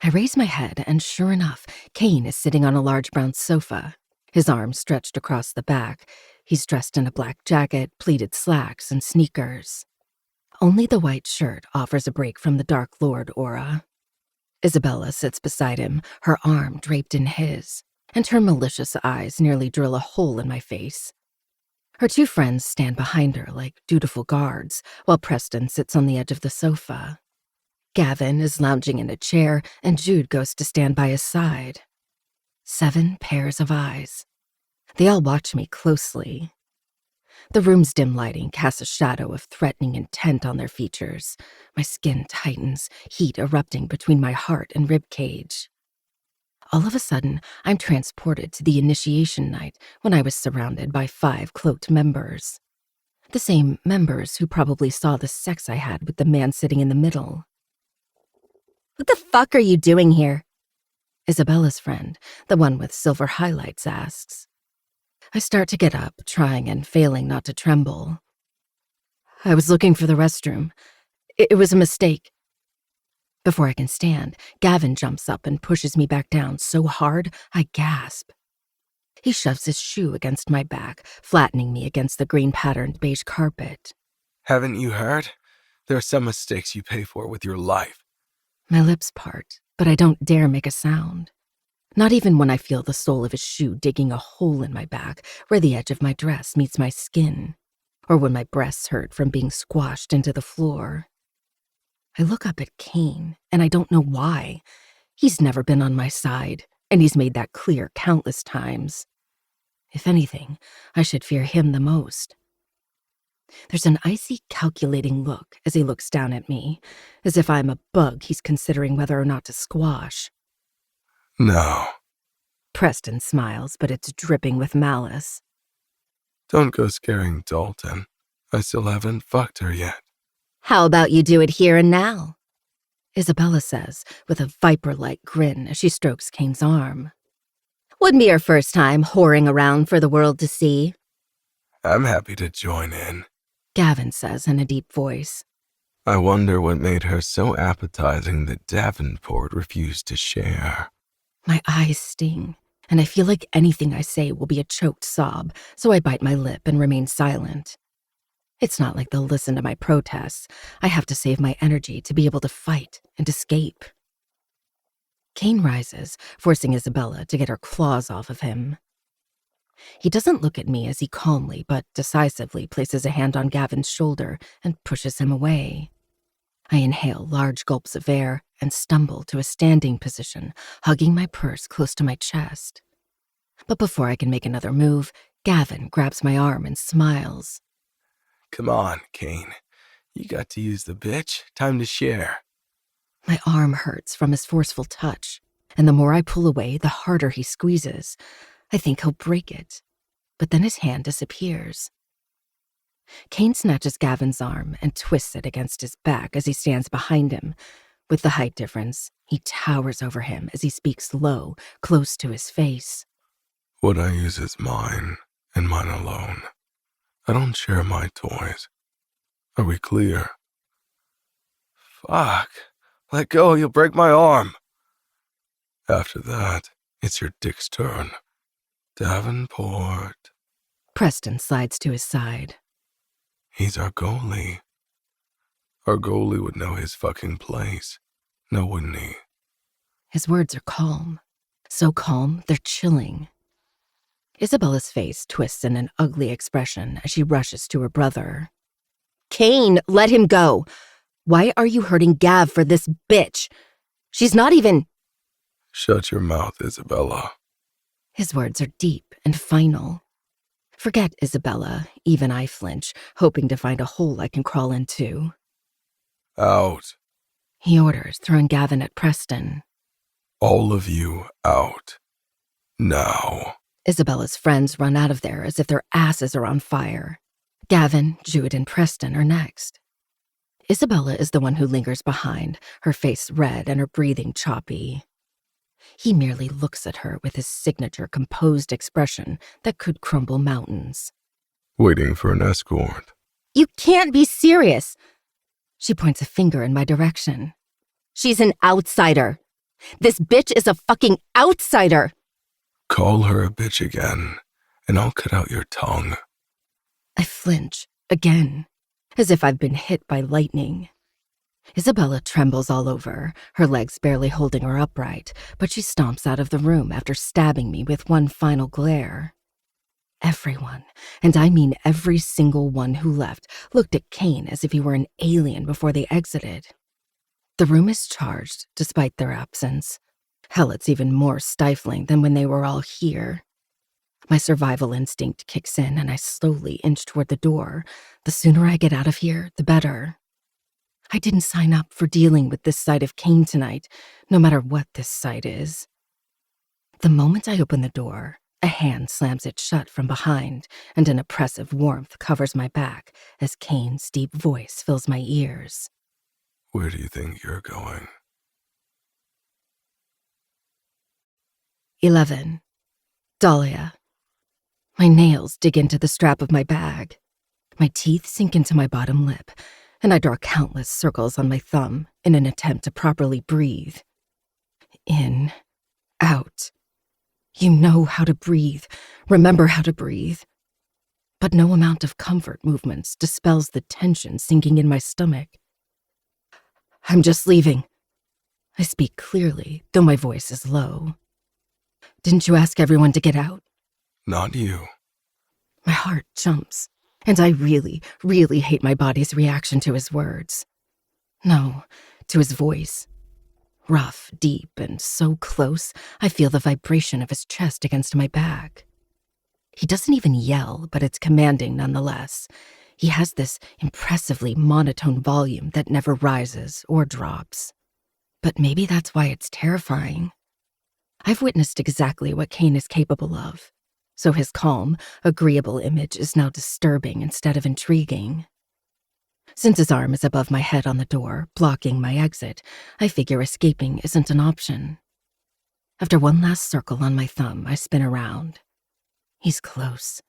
I raise my head, and sure enough, Kane is sitting on a large brown sofa, his arms stretched across the back. He's dressed in a black jacket, pleated slacks, and sneakers. Only the white shirt offers a break from the Dark Lord aura. Isabella sits beside him, her arm draped in his, and her malicious eyes nearly drill a hole in my face. Her two friends stand behind her like dutiful guards, while Preston sits on the edge of the sofa. Gavin is lounging in a chair, and Jude goes to stand by his side. 7 pairs of eyes. They all watch me closely. The room's dim lighting casts a shadow of threatening intent on their features. My skin tightens, heat erupting between my heart and ribcage. All of a sudden, I'm transported to the initiation night when I was surrounded by 5 cloaked members. The same members who probably saw the sex I had with the man sitting in the middle. "What the fuck are you doing here?" Isabella's friend, the one with silver highlights, asks. I start to get up, trying and failing not to tremble. "I was looking for the restroom. It was a mistake." Before I can stand, Gavin jumps up and pushes me back down so hard I gasp. He shoves his shoe against my back, flattening me against the green-patterned beige carpet. Haven't you heard? There are some mistakes you pay for with your life. My lips part, but I don't dare make a sound. Not even when I feel the sole of his shoe digging a hole in my back where the edge of my dress meets my skin, or when my breasts hurt from being squashed into the floor. I look up at Kane, and I don't know why. He's never been on my side, and he's made that clear countless times. If anything, I should fear him the most. There's an icy, calculating look as he looks down at me, as if I'm a bug he's considering whether or not to squash. No. Preston smiles, but it's dripping with malice. Don't go scaring Dalton. I still haven't fucked her yet. "How about you do it here and now?" Isabella says, with a viper-like grin as she strokes Kane's arm. "Wouldn't be your first time whoring around for the world to see." I'm happy to join in, Gavin says in a deep voice. I wonder what made her so appetizing that Davenport refused to share. My eyes sting, and I feel like anything I say will be a choked sob, so I bite my lip and remain silent. It's not like they'll listen to my protests. I have to save my energy to be able to fight and escape. Kane rises, forcing Isabella to get her claws off of him. He doesn't look at me as he calmly but decisively places a hand on Gavin's shoulder and pushes him away. I inhale large gulps of air and stumble to a standing position, hugging my purse close to my chest. But before I can make another move, Gavin grabs my arm and smiles. Come on, Kane. You got to use the bitch. Time to share. My arm hurts from his forceful touch, and the more I pull away, the harder he squeezes. I think he'll break it, but then his hand disappears. Kane snatches Gavin's arm and twists it against his back as he stands behind him. With the height difference, he towers over him as he speaks low, close to his face. What I use is mine, and mine alone. I don't share my toys. Are we clear? Fuck. Let go, you'll break my arm. After that, it's your dick's turn. Davenport. Preston slides to his side. He's our goalie. Our goalie would know his fucking place. No, wouldn't he? His words are calm. So calm, they're chilling. Isabella's face twists in an ugly expression as she rushes to her brother. "Kane, let him go. Why are you hurting Gav for this bitch? She's not even—" Shut your mouth, Isabella. His words are deep and final. Forget Isabella, even I flinch, hoping to find a hole I can crawl into. Out. He orders, throwing Gavin at Preston. All of you out. Now. Isabella's friends run out of there as if their asses are on fire. Gavin, Jude, and Preston are next. Isabella is the one who lingers behind, her face red and her breathing choppy. He merely looks at her with his signature composed expression that could crumble mountains. Waiting for an escort. "You can't be serious." She points a finger in my direction. "She's an outsider. This bitch is a fucking outsider." Call her a bitch again, and I'll cut out your tongue. I flinch, again, as if I've been hit by lightning. Isabella trembles all over, her legs barely holding her upright, but she stomps out of the room after stabbing me with one final glare. Everyone, and I mean every single one who left, looked at Kane as if he were an alien before they exited. The room is charged, despite their absence. Hell, it's even more stifling than when they were all here. My survival instinct kicks in and I slowly inch toward the door. The sooner I get out of here, the better. I didn't sign up for dealing with this side of Kane tonight, no matter what this side is. The moment I open the door, A hand slams it shut from behind, and an oppressive warmth covers my back as Kane's deep voice fills my ears. Where do you think you're going? 11. Dahlia. My nails dig into the strap of my bag. My teeth sink into my bottom lip, and I draw countless circles on my thumb in an attempt to properly breathe. In, out. You know how to breathe. Remember how to breathe. But no amount of comfort movements dispels the tension sinking in my stomach. I'm just leaving. I speak clearly, though my voice is low. Didn't you ask everyone to get out? Not you. My heart jumps, and I really, really hate my body's reaction to his words. No, to his voice. Rough, deep, and so close, I feel the vibration of his chest against my back. He doesn't even yell, but it's commanding nonetheless. He has this impressively monotone volume that never rises or drops. But maybe that's why it's terrifying. I've witnessed exactly what Kane is capable of, so his calm, agreeable image is now disturbing instead of intriguing. Since his arm is above my head on the door, blocking my exit, I figure escaping isn't an option. After one last circle on my thumb, I spin around. He's close.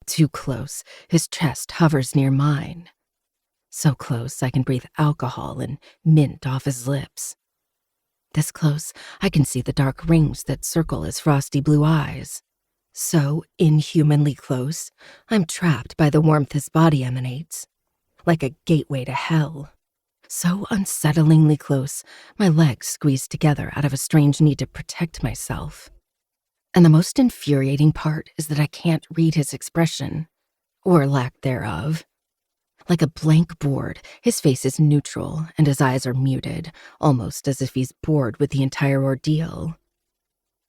Too close. His chest hovers near mine. So close I can breathe alcohol and mint off his lips. This close, I can see the dark rings that circle his frosty blue eyes. So inhumanly close, I'm trapped by the warmth his body emanates. Like a gateway to hell. So unsettlingly close, my legs squeeze together out of a strange need to protect myself. And the most infuriating part is that I can't read his expression, or lack thereof. Like a blank board, his face is neutral and his eyes are muted, almost as if he's bored with the entire ordeal.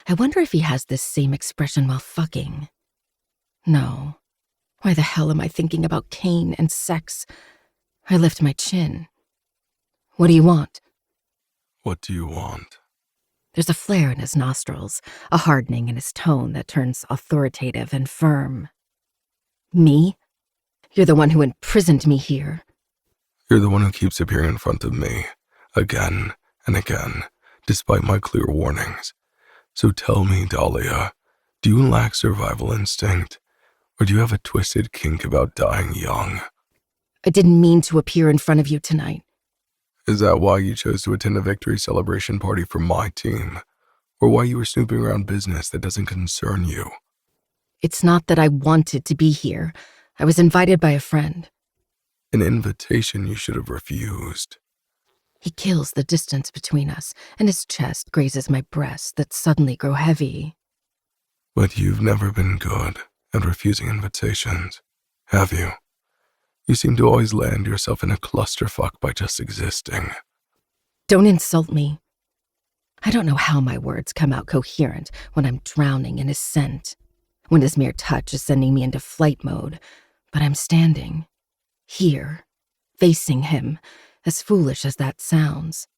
I wonder if he has this same expression while fucking. No. Why the hell am I thinking about Kane and sex? I lift my chin. What do you want? What do you want? There's a flare in his nostrils, a hardening in his tone that turns authoritative and firm. Me? You're the one who imprisoned me here. You're the one who keeps appearing in front of me, again and again, despite my clear warnings. So tell me, Dahlia, do you lack survival instinct? Or do you have a twisted kink about dying young? I didn't mean to appear in front of you tonight. Is that why you chose to attend a victory celebration party for my team? Or why you were snooping around business that doesn't concern you? It's not that I wanted to be here. I was invited by a friend. An invitation you should have refused. He kills the distance between us, and his chest grazes my breasts that suddenly grow heavy. But you've never been good at refusing invitations, have you? You seem to always land yourself in a clusterfuck by just existing. Don't insult me. I don't know how my words come out coherent when I'm drowning in his scent, when his mere touch is sending me into flight mode, but I'm standing, here, facing him, as foolish as that sounds.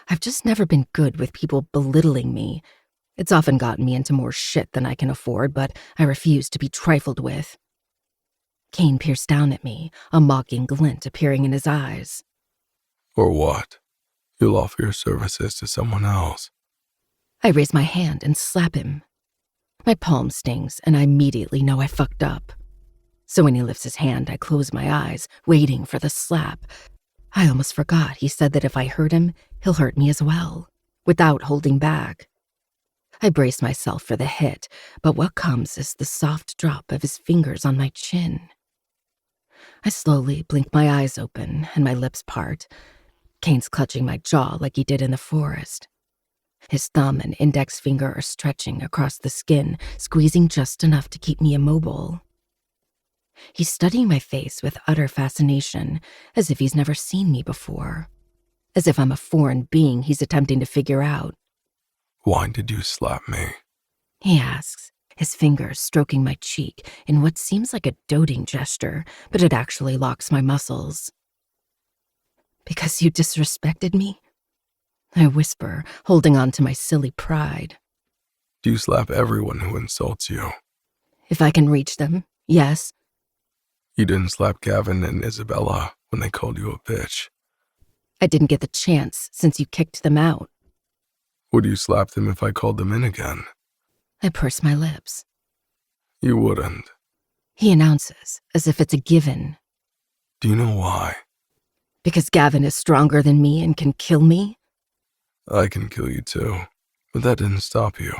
I've just never been good with people belittling me. It's often gotten me into more shit than I can afford, but I refuse to be trifled with. Kane peers down at me, a mocking glint appearing in his eyes. Or what? You'll offer your services to someone else. I raise my hand and slap him. My palm stings, and I immediately know I fucked up. So when he lifts his hand, I close my eyes, waiting for the slap. I almost forgot he said that if I hurt him, he'll hurt me as well, without holding back. I brace myself for the hit, but what comes is the soft drop of his fingers on my chin. I slowly blink my eyes open, and my lips part. Kane's clutching my jaw like he did in the forest. His thumb and index finger are stretching across the skin, squeezing just enough to keep me immobile. He's studying my face with utter fascination, as if he's never seen me before. As if I'm a foreign being he's attempting to figure out. Why did you slap me? He asks, his fingers stroking my cheek in what seems like a doting gesture, but it actually locks my muscles. Because you disrespected me? I whisper, holding on to my silly pride. Do you slap everyone who insults you? If I can reach them, yes. You didn't slap Gavin and Isabella when they called you a bitch. I didn't get the chance since you kicked them out. Would you slap them if I called them in again? I purse my lips. You wouldn't. He announces, as if it's a given. Do you know why? Because Gavin is stronger than me and can kill me? I can kill you too, but that didn't stop you.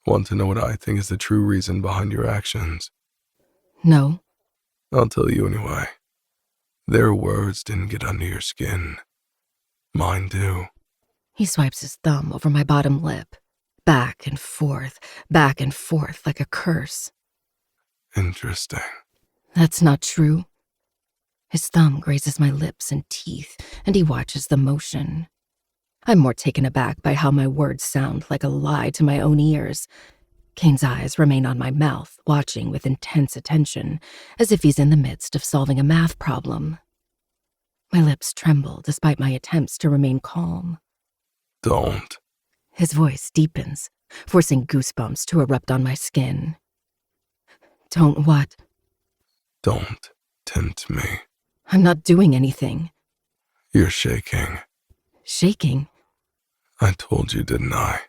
Want to know what I think is the true reason behind your actions? No. I'll tell you anyway. Their words didn't get under your skin. Mine do. He swipes his thumb over my bottom lip, back and forth like a curse. Interesting. That's not true. His thumb grazes my lips and teeth, and he watches the motion. I'm more taken aback by how my words sound like a lie to my own ears. Kane's eyes remain on my mouth, watching with intense attention, as if he's in the midst of solving a math problem. My lips tremble despite my attempts to remain calm. Don't. His voice deepens, forcing goosebumps to erupt on my skin. Don't what? Don't tempt me. I'm not doing anything. You're shaking. Shaking? I told you, didn't I?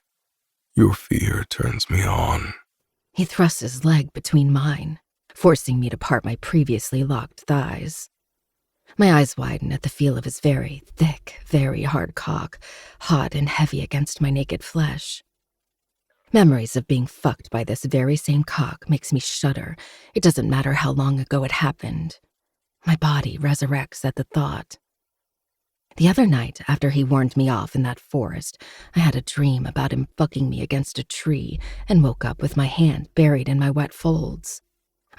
Your fear turns me on. He thrusts his leg between mine, forcing me to part my previously locked thighs. My eyes widen at the feel of his very thick, very hard cock, hot and heavy against my naked flesh. Memories of being fucked by this very same cock makes me shudder. It doesn't matter how long ago it happened. My body resurrects at the thought. The other night, after he warned me off in that forest, I had a dream about him fucking me against a tree and woke up with my hand buried in my wet folds.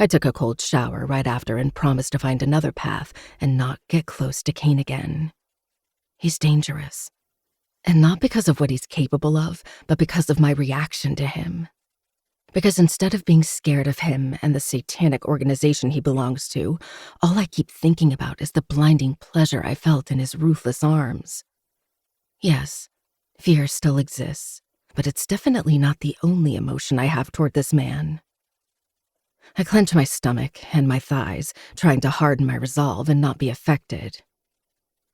I took a cold shower right after and promised to find another path and not get close to Kane again. He's dangerous. And not because of what he's capable of, but because of my reaction to him. Because instead of being scared of him and the satanic organization he belongs to, all I keep thinking about is the blinding pleasure I felt in his ruthless arms. Yes, fear still exists, but it's definitely not the only emotion I have toward this man. I clench my stomach and my thighs, trying to harden my resolve and not be affected.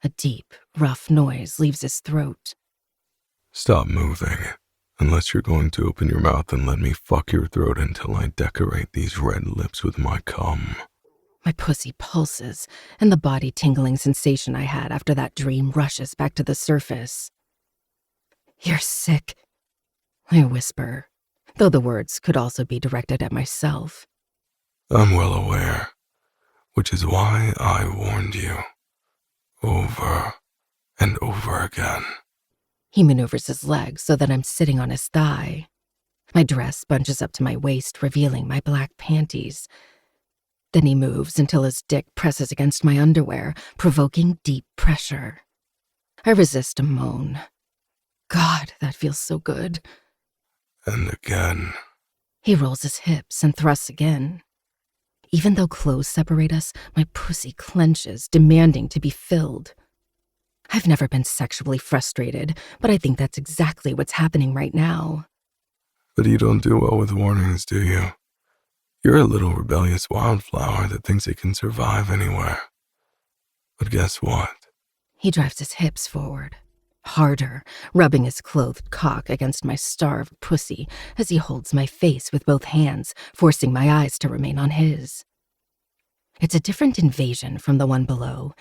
A deep, rough noise leaves his throat. Stop moving. Unless you're going to open your mouth and let me fuck your throat until I decorate these red lips with my cum. My pussy pulses, and the body-tingling sensation I had after that dream rushes back to the surface. You're sick, I whisper, though the words could also be directed at myself. I'm well aware, which is why I warned you. Over and over again. He maneuvers his leg so that I'm sitting on his thigh. My dress bunches up to my waist, revealing my black panties. Then he moves until his dick presses against my underwear, provoking deep pressure. I resist a moan. God, that feels so good. And again. He rolls his hips and thrusts again. Even though clothes separate us, my pussy clenches, demanding to be filled. I've never been sexually frustrated, but I think that's exactly what's happening right now. But you don't do well with warnings, do you? You're a little rebellious wildflower that thinks it can survive anywhere. But guess what? He drives his hips forward, harder, rubbing his clothed cock against my starved pussy as he holds my face with both hands, forcing my eyes to remain on his. It's a different invasion from the one below.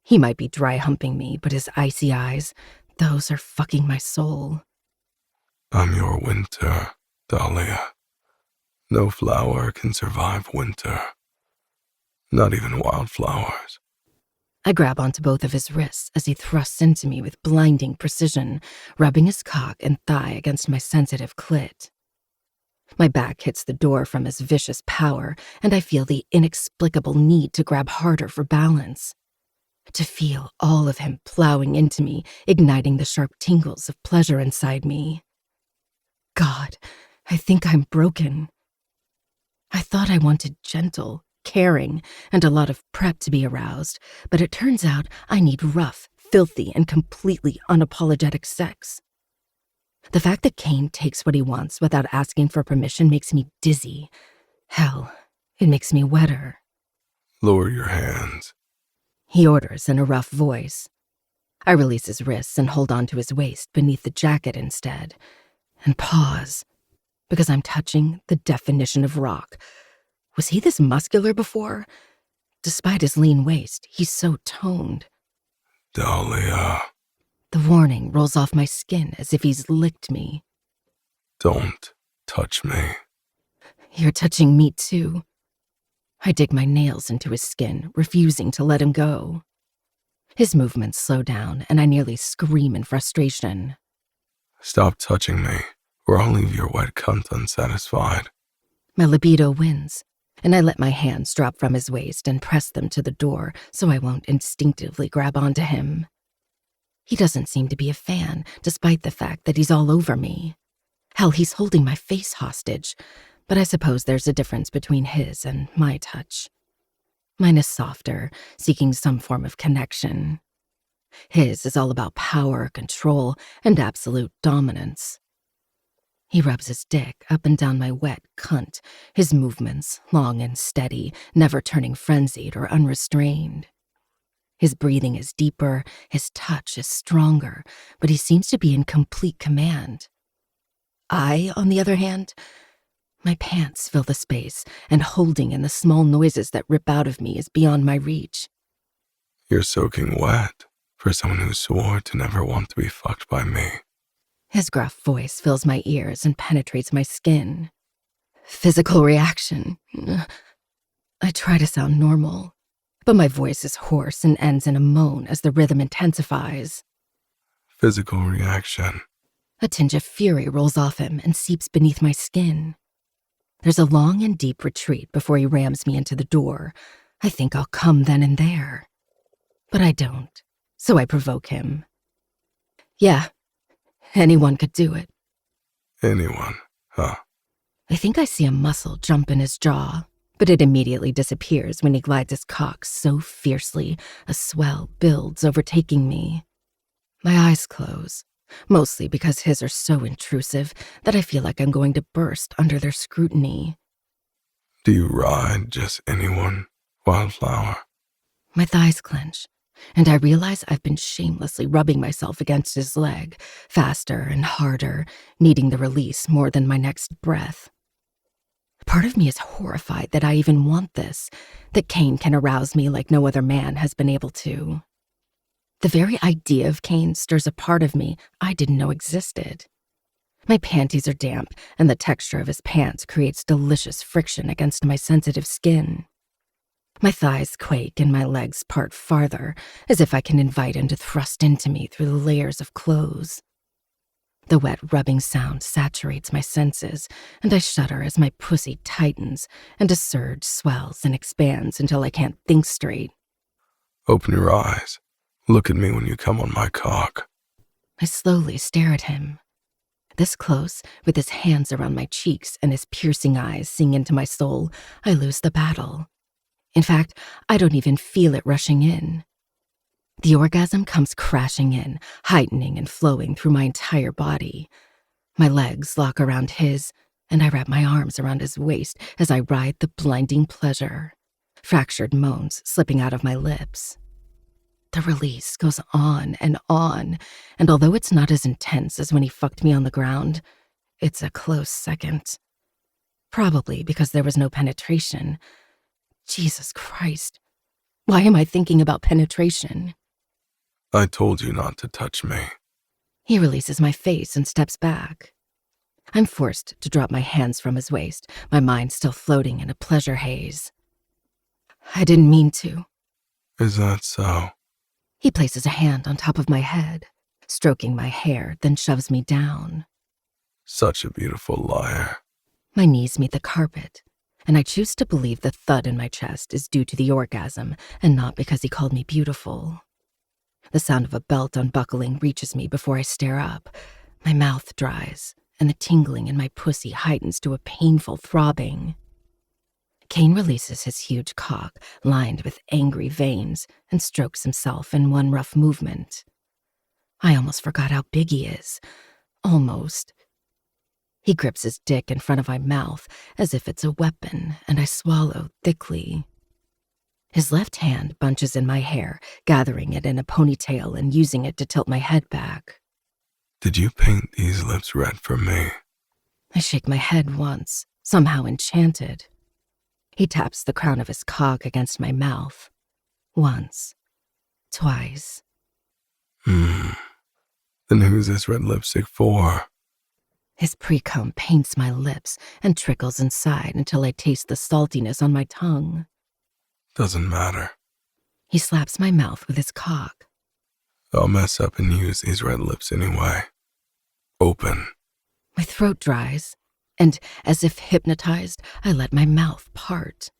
He might be dry humping me, but his icy eyes, those are fucking my soul. I'm your winter, Dahlia. No flower can survive winter. Not even wildflowers. I grab onto both of his wrists as he thrusts into me with blinding precision, rubbing his cock and thigh against my sensitive clit. My back hits the door from his vicious power, and I feel the inexplicable need to grab harder for balance. To feel all of him plowing into me, igniting the sharp tingles of pleasure inside me. God, I think I'm broken. I thought I wanted gentle, caring, and a lot of prep to be aroused, but it turns out I need rough, filthy, and completely unapologetic sex. The fact that Kane takes what he wants without asking for permission makes me dizzy. Hell, it makes me wetter. Lower your hands. He orders in a rough voice. I release his wrists and hold on to his waist beneath the jacket instead, and pause, because I'm touching the definition of rock. Was he this muscular before? Despite his lean waist, he's so toned. Dahlia. The warning rolls off my skin as if he's licked me. Don't touch me. You're touching me too. I dig my nails into his skin, refusing to let him go. His movements slow down, and I nearly scream in frustration. Stop touching me, or I'll leave your wet cunt unsatisfied. My libido wins, and I let my hands drop from his waist and press them to the door so I won't instinctively grab onto him. He doesn't seem to be a fan, despite the fact that he's all over me. Hell, he's holding my face hostage, but I suppose there's a difference between his and my touch. Mine is softer, seeking some form of connection. His is all about power, control, and absolute dominance. He rubs his dick up and down my wet cunt, his movements long and steady, never turning frenzied or unrestrained. His breathing is deeper, his touch is stronger, but he seems to be in complete command. I, on the other hand, my pants fill the space, and holding in the small noises that rip out of me is beyond my reach. You're soaking wet for someone who swore to never want to be fucked by me. His gruff voice fills my ears and penetrates my skin. Physical reaction. I try to sound normal, but my voice is hoarse and ends in a moan as the rhythm intensifies. Physical reaction. A tinge of fury rolls off him and seeps beneath my skin. There's a long and deep retreat before he rams me into the door. I think I'll come then and there. But I don't, so I provoke him. Yeah, anyone could do it. Anyone, huh? I think I see a muscle jump in his jaw, but it immediately disappears when he glides his cock so fiercely a swell builds, overtaking me. My eyes close, mostly because his are so intrusive that I feel like I'm going to burst under their scrutiny. Do you ride just anyone, Wildflower? My thighs clench, and I realize I've been shamelessly rubbing myself against his leg, faster and harder, needing the release more than my next breath. Part of me is horrified that I even want this, that Kane can arouse me like no other man has been able to. The very idea of Kane stirs a part of me I didn't know existed. My panties are damp, and the texture of his pants creates delicious friction against my sensitive skin. My thighs quake and my legs part farther, as if I can invite him to thrust into me through the layers of clothes. The wet rubbing sound saturates my senses, and I shudder as my pussy tightens and a surge swells and expands until I can't think straight. Open your eyes. Look at me when you come on my cock. I slowly stare at him. This close, with his hands around my cheeks and his piercing eyes sink into my soul, I lose the battle. In fact, I don't even feel it rushing in. The orgasm comes crashing in, heightening and flowing through my entire body. My legs lock around his, and I wrap my arms around his waist as I ride the blinding pleasure, fractured moans slipping out of my lips. The release goes on, and although it's not as intense as when he fucked me on the ground, it's a close second. Probably because there was no penetration. Jesus Christ. Why am I thinking about penetration? I told you not to touch me. He releases my face and steps back. I'm forced to drop my hands from his waist, my mind still floating in a pleasure haze. I didn't mean to. Is that so? He places a hand on top of my head, stroking my hair, then shoves me down. Such a beautiful liar. My knees meet the carpet, and I choose to believe the thud in my chest is due to the orgasm and not because he called me beautiful. The sound of a belt unbuckling reaches me before I stare up. My mouth dries, and the tingling in my pussy heightens to a painful throbbing. Kane releases his huge cock, lined with angry veins, and strokes himself in one rough movement. I almost forgot how big he is. Almost. He grips his dick in front of my mouth as if it's a weapon, and I swallow thickly. His left hand bunches in my hair, gathering it in a ponytail and using it to tilt my head back. Did you paint these lips red for me? I shake my head once, somehow enchanted. He taps the crown of his cock against my mouth. Once. Twice. Then who's this red lipstick for? His pre-cum paints my lips and trickles inside until I taste the saltiness on my tongue. Doesn't matter. He slaps my mouth with his cock. I'll mess up and use these red lips anyway. Open. My throat dries, and as if hypnotized, I let my mouth part.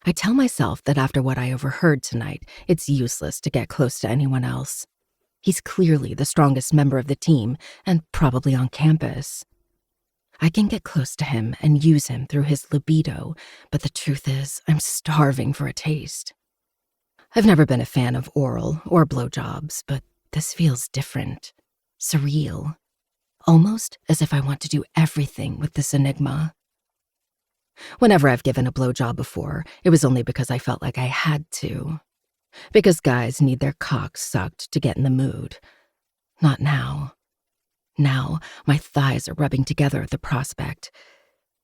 I tell myself that after what I overheard tonight, it's useless to get close to anyone else. He's clearly the strongest member of the team, and probably on campus. I can get close to him and use him through his libido, but the truth is, I'm starving for a taste. I've never been a fan of oral or blowjobs, but this feels different, surreal, almost as if I want to do everything with this enigma. Whenever I've given a blowjob before, it was only because I felt like I had to. Because guys need their cocks sucked to get in the mood. Not now. Now, my thighs are rubbing together at the prospect.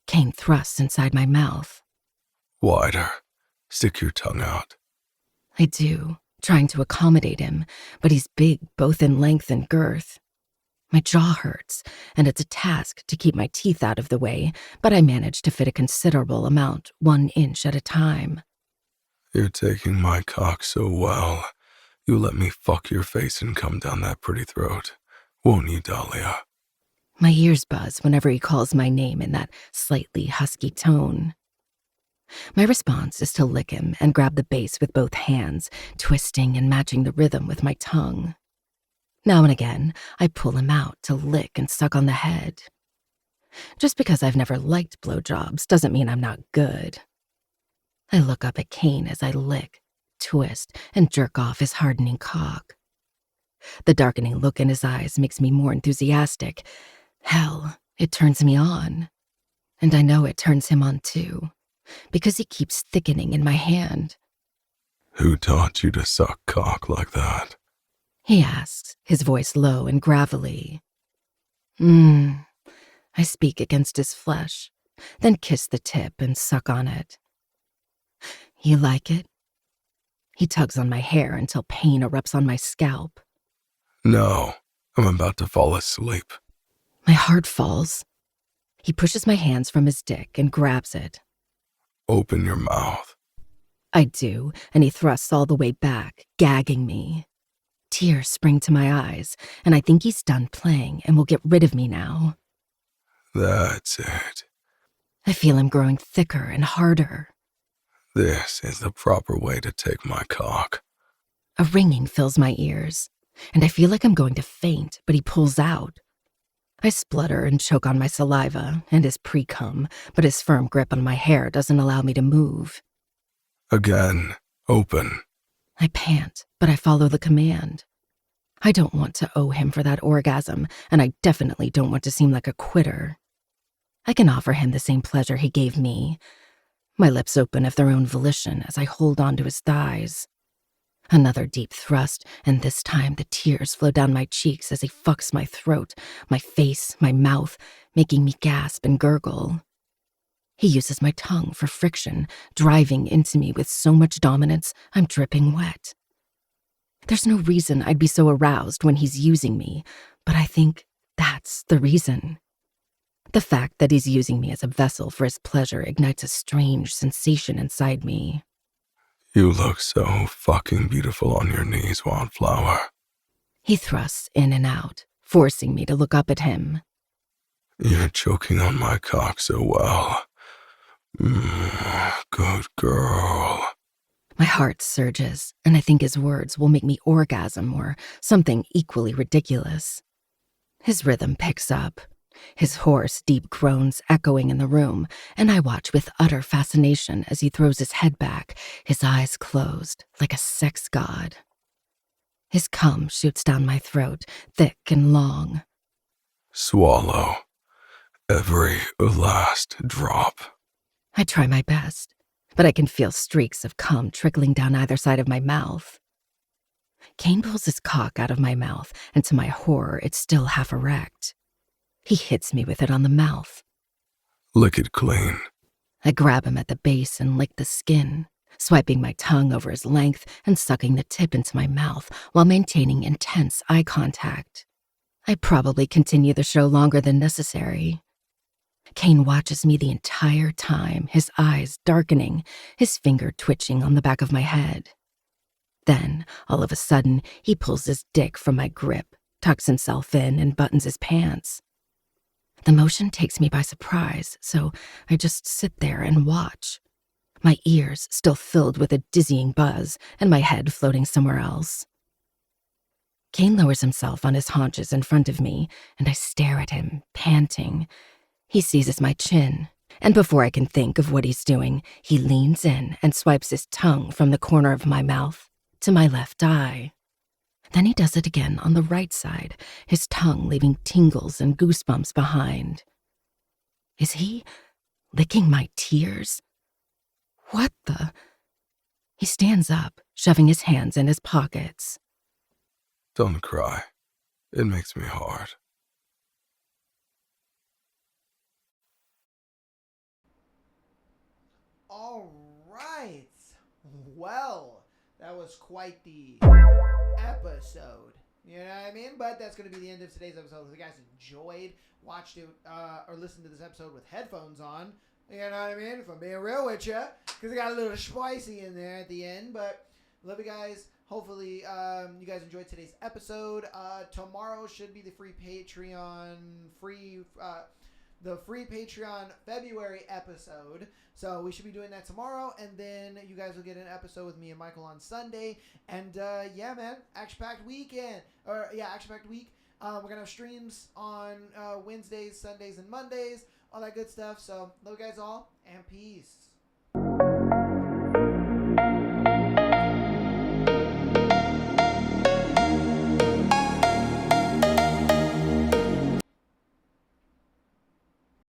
Kane thrusts inside my mouth. Wider. Stick your tongue out. I do, trying to accommodate him, but he's big both in length and girth. My jaw hurts, and it's a task to keep my teeth out of the way, but I manage to fit a considerable amount, 1 inch at a time. You're taking my cock so well. You let me fuck your face and come down that pretty throat. Won't you, Dahlia? My ears buzz whenever he calls my name in that slightly husky tone. My response is to lick him and grab the bass with both hands, twisting and matching the rhythm with my tongue. Now and again, I pull him out to lick and suck on the head. Just because I've never liked blowjobs doesn't mean I'm not good. I look up at Kane as I lick, twist, and jerk off his hardening cock. The darkening look in his eyes makes me more enthusiastic. Hell, it turns me on. And I know it turns him on too, because he keeps thickening in my hand. Who taught you to suck cock like that? He asks, his voice low and gravelly. I speak against his flesh, then kiss the tip and suck on it. You like it? He tugs on my hair until pain erupts on my scalp. No, I'm about to fall asleep. My heart falls. He pushes my hands from his dick and grabs it. Open your mouth. I do, and he thrusts all the way back, gagging me. Tears spring to my eyes, and I think he's done playing and will get rid of me now. That's it. I feel him growing thicker and harder. This is the proper way to take my cock. A ringing fills my ears, and I feel like I'm going to faint, but he pulls out. I splutter and choke on my saliva and his pre-cum, but his firm grip on my hair doesn't allow me to move. Again, open. I pant, but I follow the command. I don't want to owe him for that orgasm, and I definitely don't want to seem like a quitter. I can offer him the same pleasure he gave me. My lips open of their own volition as I hold on to his thighs. Another deep thrust, and this time the tears flow down my cheeks as he fucks my throat, my face, my mouth, making me gasp and gurgle. He uses my tongue for friction, driving into me with so much dominance, I'm dripping wet. There's no reason I'd be so aroused when he's using me, but I think that's the reason. The fact that he's using me as a vessel for his pleasure ignites a strange sensation inside me. You look so fucking beautiful on your knees, Wildflower. He thrusts in and out, forcing me to look up at him. You're choking on my cock so well. Good girl. My heart surges, and I think his words will make me orgasm or something equally ridiculous. His rhythm picks up, his hoarse, deep groans echoing in the room, and I watch with utter fascination as he throws his head back, his eyes closed, like a sex god. His cum shoots down my throat, thick and long. Swallow every last drop. I try my best, but I can feel streaks of cum trickling down either side of my mouth. Kane pulls his cock out of my mouth, and to my horror, it's still half erect. He hits me with it on the mouth. Lick it clean. I grab him at the base and lick the skin, swiping my tongue over his length and sucking the tip into my mouth while maintaining intense eye contact. I probably continue the show longer than necessary. Kane watches me the entire time, his eyes darkening, his finger twitching on the back of my head. Then, all of a sudden, he pulls his dick from my grip, tucks himself in, and buttons his pants. The motion takes me by surprise, so I just sit there and watch, my ears still filled with a dizzying buzz and my head floating somewhere else. Kane lowers himself on his haunches in front of me, and I stare at him, panting. He seizes my chin, and before I can think of what he's doing, he leans in and swipes his tongue from the corner of my mouth to my left eye. Then he does it again on the right side, his tongue leaving tingles and goosebumps behind. Is he licking my tears? What the? He stands up, shoving his hands in his pockets. Don't cry. It makes me hard. All right. Well, that was quite the episode. You know what I mean? But that's going to be the end of today's episode. If you guys enjoyed, watched it, or listened to this episode with headphones on, you know what I mean? If I'm being real with you, because I got a little spicy in there at the end. But love you guys. Hopefully, you guys enjoyed today's episode. Tomorrow should be the free Patreon February episode. So we should be doing that tomorrow, and then you guys will get an episode with me and Michael on Sunday. And yeah, man, action-packed weekend. Action-packed week. We're gonna have streams on Wednesdays, Sundays, and Mondays. All that good stuff. So love you guys all, and peace.